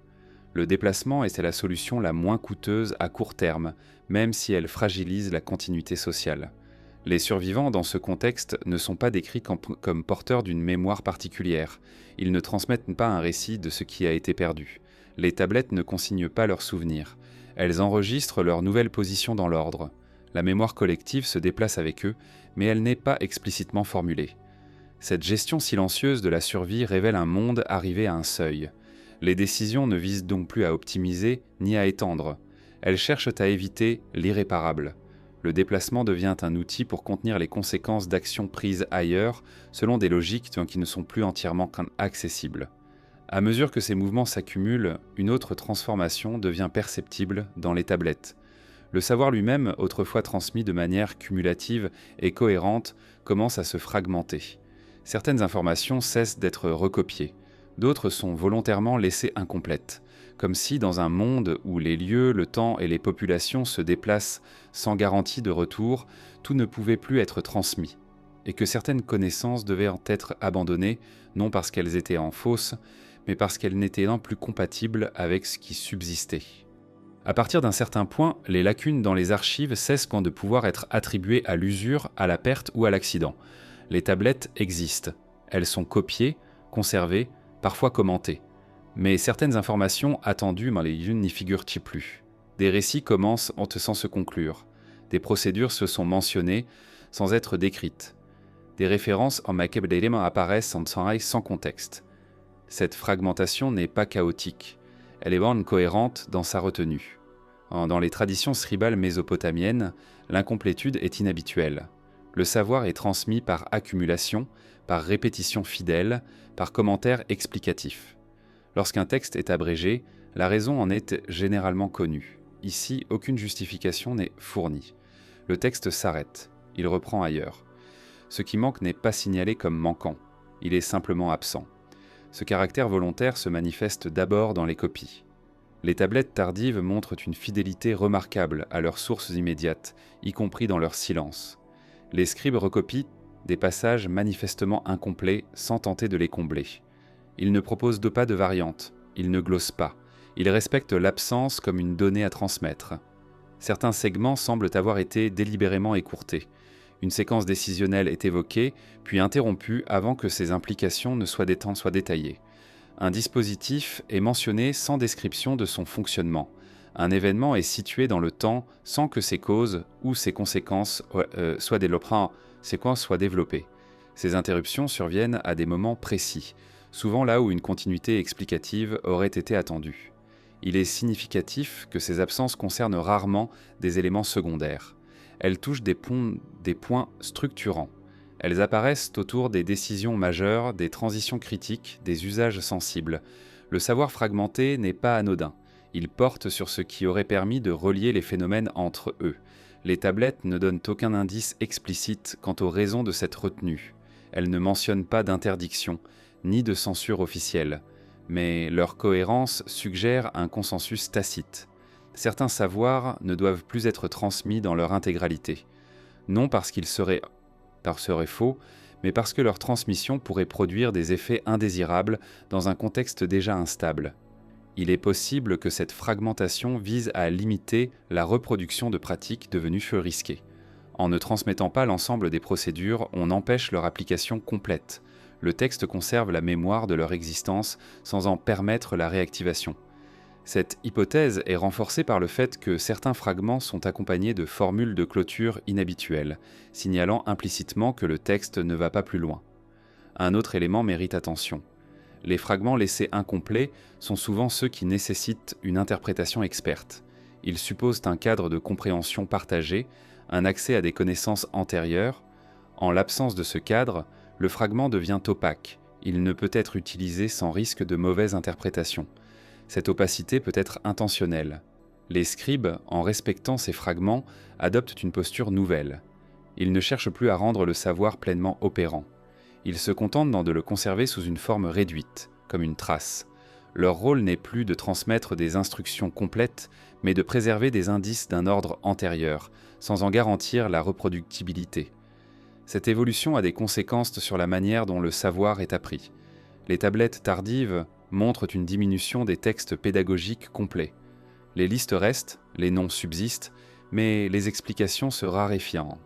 Le déplacement est la solution la moins coûteuse à court terme, même si elle fragilise la continuité sociale. Les survivants dans ce contexte ne sont pas décrits comme porteurs d'une mémoire particulière. Ils ne transmettent pas un récit de ce qui a été perdu. Les tablettes ne consignent pas leurs souvenirs. Elles enregistrent leur nouvelle position dans l'ordre. La mémoire collective se déplace avec eux, mais elle n'est pas explicitement formulée. Cette gestion silencieuse de la survie révèle un monde arrivé à un seuil. Les décisions ne visent donc plus à optimiser ni à étendre. Elles cherchent à éviter l'irréparable. Le déplacement devient un outil pour contenir les conséquences d'actions prises ailleurs, selon des logiques qui ne sont plus entièrement accessibles. À mesure que ces mouvements s'accumulent, une autre transformation devient perceptible dans les tablettes. Le savoir lui-même, autrefois transmis de manière cumulative et cohérente, commence à se fragmenter. Certaines informations cessent d'être recopiées, d'autres sont volontairement laissées incomplètes, comme si dans un monde où les lieux, le temps et les populations se déplacent sans garantie de retour, tout ne pouvait plus être transmis, et que certaines connaissances devaient en être abandonnées, non parce qu'elles étaient en fausse, mais parce qu'elles n'étaient plus compatibles avec ce qui subsistait. À partir d'un certain point, les lacunes dans les archives cessent de pouvoir être attribuées à l'usure, à la perte ou à l'accident. Les tablettes existent. Elles sont copiées, conservées, parfois commentées. Mais certaines informations attendues n'y figurent-ils plus. Des récits commencent sans se conclure. Des procédures se sont mentionnées sans être décrites. Des références en macabélément apparaissent sans contexte. Cette fragmentation n'est pas chaotique. Elle est cohérente dans sa retenue. Dans les traditions scribales mésopotamiennes, l'incomplétude est inhabituelle. Le savoir est transmis par accumulation, par répétition fidèle, par commentaire explicatif. Lorsqu'un texte est abrégé, la raison en est généralement connue. Ici, aucune justification n'est fournie. Le texte s'arrête, il reprend ailleurs. Ce qui manque n'est pas signalé comme manquant, il est simplement absent. Ce caractère volontaire se manifeste d'abord dans les copies. Les tablettes tardives montrent une fidélité remarquable à leurs sources immédiates, y compris dans leur silence. Les scribes recopient des passages manifestement incomplets sans tenter de les combler. Ils ne proposent pas de variantes, ils ne glossent pas, ils respectent l'absence comme une donnée à transmettre. Certains segments semblent avoir été délibérément écourtés. Une séquence décisionnelle est évoquée, puis interrompue avant que ses implications ne soient détaillées. Un dispositif est mentionné sans description de son fonctionnement. Un événement est situé dans le temps sans que ses causes ou ses conséquences soient développées. Ces interruptions surviennent à des moments précis, souvent là où une continuité explicative aurait été attendue. Il est significatif que ces absences concernent rarement des éléments secondaires. Elles touchent des points structurants. Elles apparaissent autour des décisions majeures, des transitions critiques, des usages sensibles. Le savoir fragmenté n'est pas anodin. Il porte sur ce qui aurait permis de relier les phénomènes entre eux. Les tablettes ne donnent aucun indice explicite quant aux raisons de cette retenue. Elles ne mentionnent pas d'interdiction, ni de censure officielle. Mais leur cohérence suggère un consensus tacite. Certains savoirs ne doivent plus être transmis dans leur intégralité. Non parce qu'ils seraient faux, mais parce que leur transmission pourrait produire des effets indésirables dans un contexte déjà instable. Il est possible que cette fragmentation vise à limiter la reproduction de pratiques devenues risquées. En ne transmettant pas l'ensemble des procédures, on empêche leur application complète. Le texte conserve la mémoire de leur existence sans en permettre la réactivation. Cette hypothèse est renforcée par le fait que certains fragments sont accompagnés de formules de clôture inhabituelles, signalant implicitement que le texte ne va pas plus loin. Un autre élément mérite attention. Les fragments laissés incomplets sont souvent ceux qui nécessitent une interprétation experte. Ils supposent un cadre de compréhension partagé, un accès à des connaissances antérieures. En l'absence de ce cadre, le fragment devient opaque. Il ne peut être utilisé sans risque de mauvaise interprétation. Cette opacité peut être intentionnelle. Les scribes, en respectant ces fragments, adoptent une posture nouvelle. Ils ne cherchent plus à rendre le savoir pleinement opérant. Ils se contentent de le conserver sous une forme réduite, comme une trace. Leur rôle n'est plus de transmettre des instructions complètes, mais de préserver des indices d'un ordre antérieur, sans en garantir la reproductibilité. Cette évolution a des conséquences sur la manière dont le savoir est appris. Les tablettes tardives montrent une diminution des textes pédagogiques complets. Les listes restent, les noms subsistent, mais les explications se raréfient.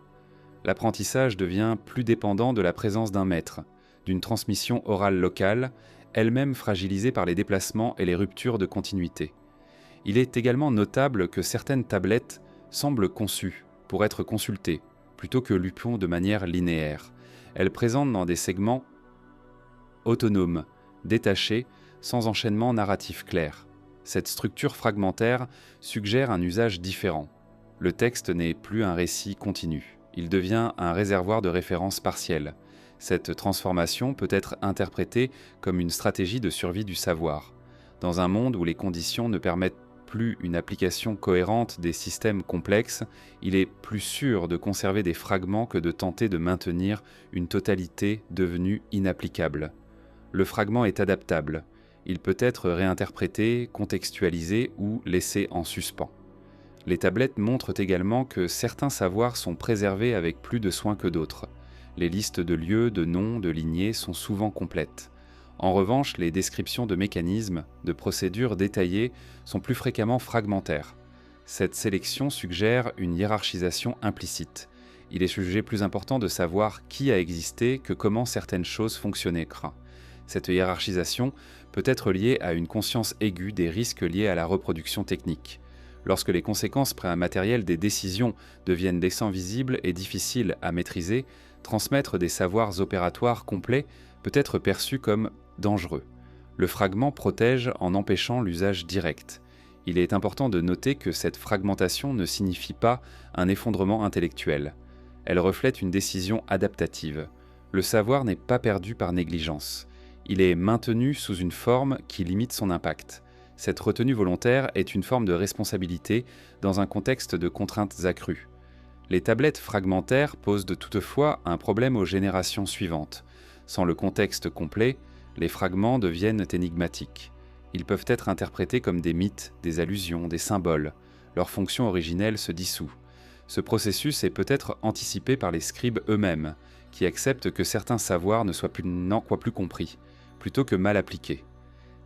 L'apprentissage devient plus dépendant de la présence d'un maître, d'une transmission orale locale, elle-même fragilisée par les déplacements et les ruptures de continuité. Il est également notable que certaines tablettes semblent conçues pour être consultées, plutôt que lues de manière linéaire. Elles présentent dans des segments autonomes, détachés, sans enchaînement narratif clair. Cette structure fragmentaire suggère un usage différent. Le texte n'est plus un récit continu, il devient un réservoir de références partielles. Cette transformation peut être interprétée comme une stratégie de survie du savoir. Dans un monde où les conditions ne permettent plus une application cohérente des systèmes complexes, il est plus sûr de conserver des fragments que de tenter de maintenir une totalité devenue inapplicable. Le fragment est adaptable. Il peut être réinterprété, contextualisé ou laissé en suspens. Les tablettes montrent également que certains savoirs sont préservés avec plus de soin que d'autres. Les listes de lieux, de noms, de lignées sont souvent complètes. En revanche, les descriptions de mécanismes, de procédures détaillées sont plus fréquemment fragmentaires. Cette sélection suggère une hiérarchisation implicite. Il est jugé plus important de savoir qui a existé que comment certaines choses fonctionnaient. Cette hiérarchisation peut être liée à une conscience aiguë des risques liés à la reproduction technique. Lorsque les conséquences prématérielles des décisions deviennent des sens visibles et difficiles à maîtriser, transmettre des savoirs opératoires complets peut être perçu comme dangereux. Le fragment protège en empêchant l'usage direct. Il est important de noter que cette fragmentation ne signifie pas un effondrement intellectuel. Elle reflète une décision adaptative. Le savoir n'est pas perdu par négligence. Il est maintenu sous une forme qui limite son impact. Cette retenue volontaire est une forme de responsabilité dans un contexte de contraintes accrues. Les tablettes fragmentaires posent toutefois un problème aux générations suivantes. Sans le contexte complet, les fragments deviennent énigmatiques. Ils peuvent être interprétés comme des mythes, des allusions, des symboles. Leur fonction originelle se dissout. Ce processus est peut-être anticipé par les scribes eux-mêmes, qui acceptent que certains savoirs ne soient plus compris, plutôt que mal appliqués.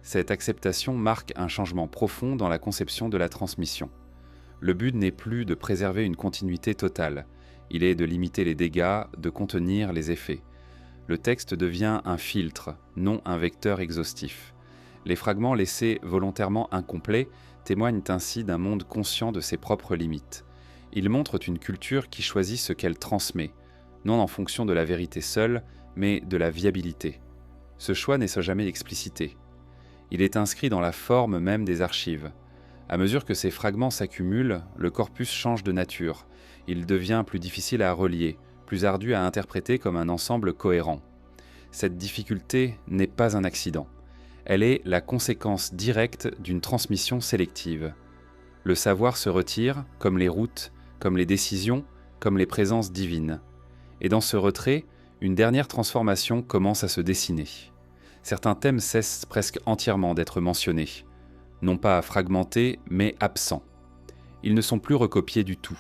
Cette acceptation marque un changement profond dans la conception de la transmission. Le but n'est plus de préserver une continuité totale, il est de limiter les dégâts, de contenir les effets. Le texte devient un filtre, non un vecteur exhaustif. Les fragments laissés volontairement incomplets témoignent ainsi d'un monde conscient de ses propres limites. Ils montrent une culture qui choisit ce qu'elle transmet, non en fonction de la vérité seule, mais de la viabilité. Ce choix n'est jamais explicité. Il est inscrit dans la forme même des archives. À mesure que ces fragments s'accumulent, le corpus change de nature. Il devient plus difficile à relier, plus ardu à interpréter comme un ensemble cohérent. Cette difficulté n'est pas un accident. Elle est la conséquence directe d'une transmission sélective. Le savoir se retire, comme les routes, comme les décisions, comme les présences divines. Et dans ce retrait, une dernière transformation commence à se dessiner. Certains thèmes cessent presque entièrement d'être mentionnés, non pas fragmentés, mais absents. Ils ne sont plus recopiés du tout.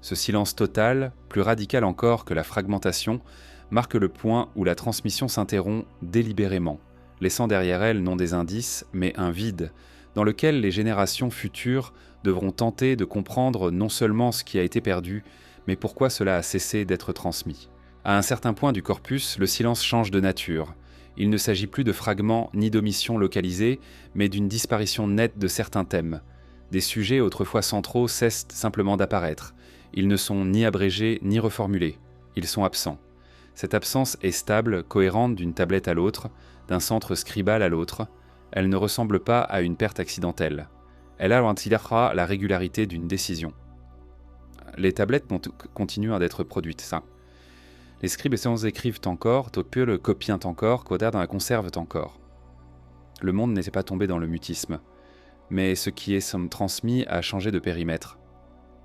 Ce silence total, plus radical encore que la fragmentation, marque le point où la transmission s'interrompt délibérément, laissant derrière elle non des indices, mais un vide, dans lequel les générations futures devront tenter de comprendre non seulement ce qui a été perdu, mais pourquoi cela a cessé d'être transmis. À un certain point du corpus, le silence change de nature. Il ne s'agit plus de fragments ni d'omissions localisées, mais d'une disparition nette de certains thèmes. Des sujets autrefois centraux cessent simplement d'apparaître. Ils ne sont ni abrégés ni reformulés. Ils sont absents. Cette absence est stable, cohérente d'une tablette à l'autre, d'un centre scribal à l'autre. Elle ne ressemble pas à une perte accidentelle. Elle entièrement la régularité d'une décision. Les tablettes continuent d'être produites, ça. Les scribes écrivent encore, peu le copient encore, dans la conservent encore. Le monde n'était pas tombé dans le mutisme, mais ce qui est transmis a changé de périmètre.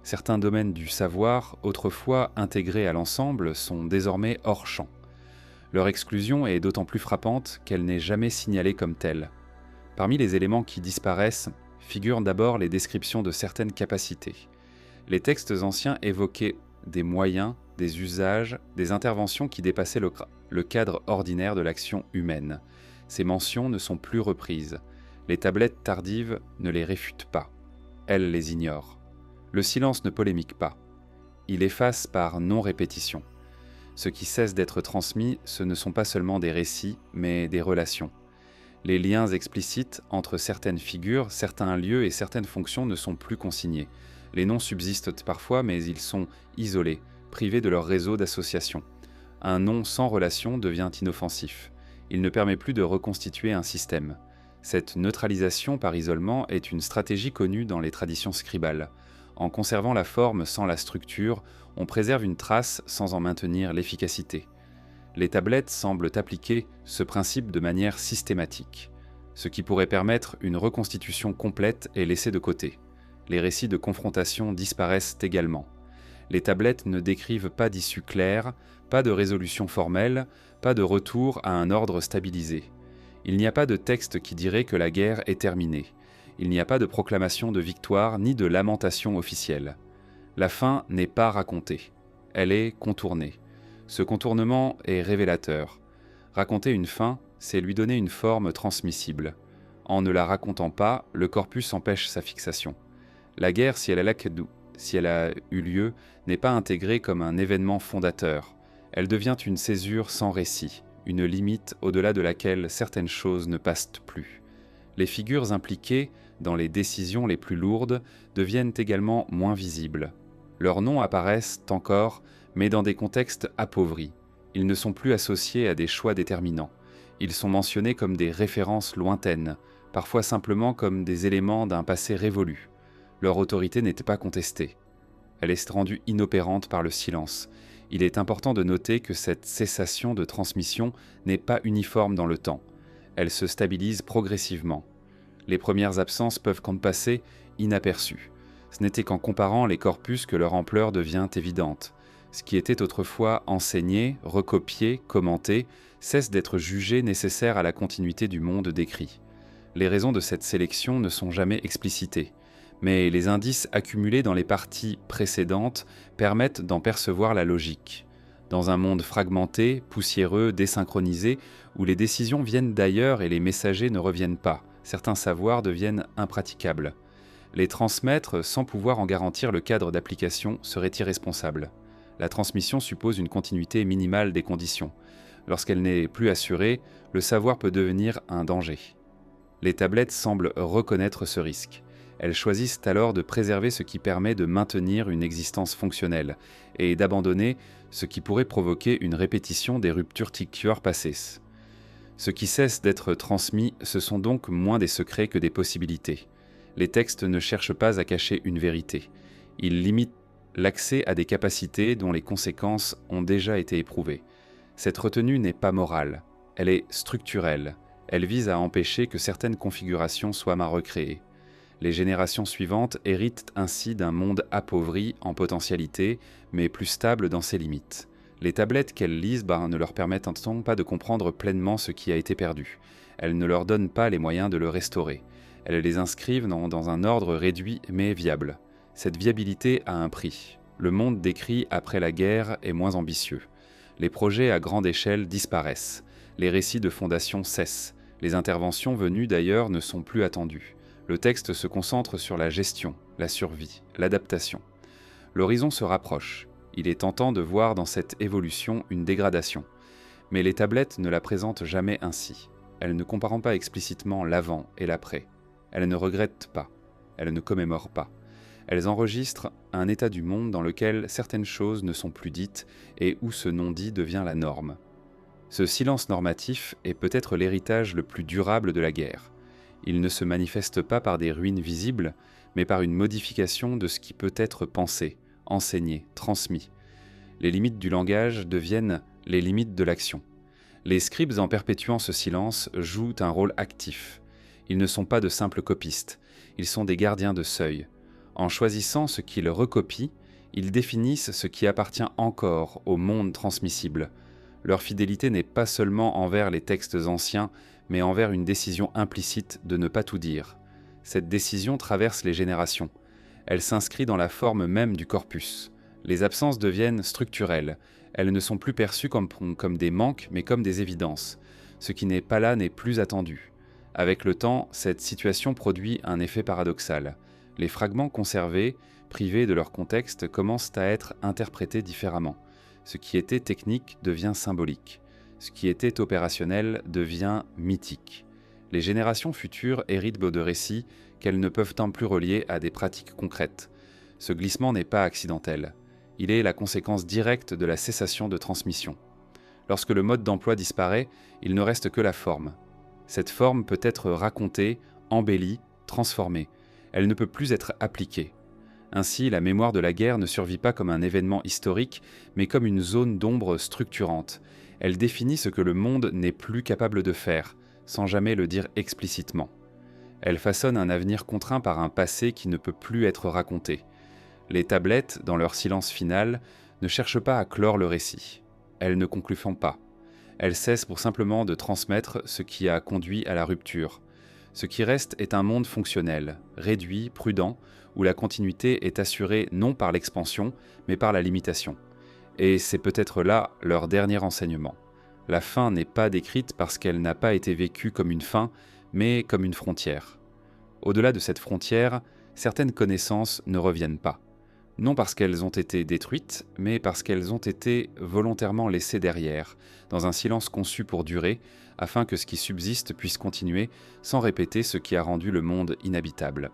Certains domaines du savoir, autrefois intégrés à l'ensemble, sont désormais hors champ. Leur exclusion est d'autant plus frappante qu'elle n'est jamais signalée comme telle. Parmi les éléments qui disparaissent figurent d'abord les descriptions de certaines capacités. Les textes anciens évoquaient des moyens, des usages, des interventions qui dépassaient le cadre ordinaire de l'action humaine. Ces mentions ne sont plus reprises. Les tablettes tardives ne les réfutent pas. Elles les ignorent. Le silence ne polémique pas. il efface par non-répétition. Ce qui cesse d'être transmis, ce ne sont pas seulement des récits, mais des relations. Les liens explicites entre certaines figures, certains lieux et certaines fonctions ne sont plus consignés. Les noms subsistent parfois, mais ils sont isolés, privés de leur réseau d'association. Un nom sans relation devient inoffensif. Il ne permet plus de reconstituer un système. Cette neutralisation par isolement est une stratégie connue dans les traditions scribales. En conservant la forme sans la structure, on préserve une trace sans en maintenir l'efficacité. Les tablettes semblent appliquer ce principe de manière systématique. Ce qui pourrait permettre une reconstitution complète est laissé de côté. Les récits de confrontation disparaissent également. Les tablettes ne décrivent pas d'issue claire, pas de résolution formelle, pas de retour à un ordre stabilisé. Il n'y a pas de texte qui dirait que la guerre est terminée. Il n'y a pas de proclamation de victoire ni de lamentation officielle. La fin n'est pas racontée. Elle est contournée. Ce contournement est révélateur. Raconter une fin, c'est lui donner une forme transmissible. En ne la racontant pas, le corpus empêche sa fixation. La guerre, si elle a eu lieu, n'est pas intégrée comme un événement fondateur. Elle devient une césure sans récit, une limite au-delà de laquelle certaines choses ne passent plus. Les figures impliquées dans les décisions les plus lourdes deviennent également moins visibles. Leurs noms apparaissent encore, mais dans des contextes appauvris. Ils ne sont plus associés à des choix déterminants. Ils sont mentionnés comme des références lointaines, parfois simplement comme des éléments d'un passé révolu. Leur autorité n'était pas contestée. Elle est rendue inopérante par le silence. Il est important de noter que cette cessation de transmission n'est pas uniforme dans le temps. Elle se stabilise progressivement. Les premières absences peuvent passer inaperçues. Ce n'était qu'en comparant les corpus que leur ampleur devient évidente. Ce qui était autrefois enseigné, recopié, commenté, cesse d'être jugé nécessaire à la continuité du monde décrit. Les raisons de cette sélection ne sont jamais explicitées, mais les indices accumulés dans les parties précédentes permettent d'en percevoir la logique. Dans un monde fragmenté, poussiéreux, désynchronisé, où les décisions viennent d'ailleurs et les messagers ne reviennent pas, certains savoirs deviennent impraticables. Les transmettre sans pouvoir en garantir le cadre d'application serait irresponsable. La transmission suppose une continuité minimale des conditions. Lorsqu'elle n'est plus assurée, le savoir peut devenir un danger. Les tablettes semblent reconnaître ce risque. Elles choisissent alors de préserver ce qui permet de maintenir une existence fonctionnelle et d'abandonner ce qui pourrait provoquer une répétition des ruptures tictuaires passées. Ce qui cesse d'être transmis, ce sont donc moins des secrets que des possibilités. Les textes ne cherchent pas à cacher une vérité. Ils limitent l'accès à des capacités dont les conséquences ont déjà été éprouvées. Cette retenue n'est pas morale, elle est structurelle. Elle vise à empêcher que certaines configurations soient recréées. Les générations suivantes héritent ainsi d'un monde appauvri en potentialité, mais plus stable dans ses limites. Les tablettes qu'elles lisent ne leur permettent pas de comprendre pleinement ce qui a été perdu. Elles ne leur donnent pas les moyens de le restaurer. Elles les inscrivent dans un ordre réduit mais viable. Cette viabilité a un prix. Le monde décrit après la guerre est moins ambitieux. Les projets à grande échelle disparaissent. Les récits de fondation cessent. Les interventions venues d'ailleurs ne sont plus attendues. Le texte se concentre sur la gestion, la survie, l'adaptation. L'horizon se rapproche. Il est tentant de voir dans cette évolution une dégradation. Mais les tablettes ne la présentent jamais ainsi. Elles ne comparent pas explicitement l'avant et l'après. Elles ne regrettent pas. Elles ne commémorent pas. Elles enregistrent un état du monde dans lequel certaines choses ne sont plus dites et où ce non-dit devient la norme. Ce silence normatif est peut-être l'héritage le plus durable de la guerre. Il ne se manifeste pas par des ruines visibles, mais par une modification de ce qui peut être pensé, enseigné, transmis. Les limites du langage deviennent les limites de l'action. Les scribes, en perpétuant ce silence, jouent un rôle actif. Ils ne sont pas de simples copistes, ils sont des gardiens de seuil. En choisissant ce qu'ils recopient, ils définissent ce qui appartient encore au monde transmissible. Leur fidélité n'est pas seulement envers les textes anciens, mais envers une décision implicite de ne pas tout dire. Cette décision traverse les générations. Elle s'inscrit dans la forme même du corpus. Les absences deviennent structurelles. Elles ne sont plus perçues comme des manques, mais comme des évidences. Ce qui n'est pas là n'est plus attendu. Avec le temps, cette situation produit un effet paradoxal. Les fragments conservés, privés de leur contexte, commencent à être interprétés différemment. Ce qui était technique devient symbolique. Ce qui était opérationnel devient mythique. Les générations futures héritent de récits qu'elles ne peuvent tant plus relier à des pratiques concrètes. Ce glissement n'est pas accidentel. Il est la conséquence directe de la cessation de transmission. Lorsque le mode d'emploi disparaît, il ne reste que la forme. Cette forme peut être racontée, embellie, transformée. Elle ne peut plus être appliquée. Ainsi, la mémoire de la guerre ne survit pas comme un événement historique, mais comme une zone d'ombre structurante. Elle définit ce que le monde n'est plus capable de faire, sans jamais le dire explicitement. Elle façonne un avenir contraint par un passé qui ne peut plus être raconté. Les tablettes, dans leur silence final, ne cherchent pas à clore le récit. Elles ne concluent pas. Elles cessent pour simplement de transmettre ce qui a conduit à la rupture. Ce qui reste est un monde fonctionnel, réduit, prudent, où la continuité est assurée non par l'expansion, mais par la limitation. Et c'est peut-être là leur dernier enseignement. La fin n'est pas décrite parce qu'elle n'a pas été vécue comme une fin, mais comme une frontière. Au-delà de cette frontière, certaines connaissances ne reviennent pas. Non parce qu'elles ont été détruites, mais parce qu'elles ont été volontairement laissées derrière, dans un silence conçu pour durer, afin que ce qui subsiste puisse continuer sans répéter ce qui a rendu le monde inhabitable.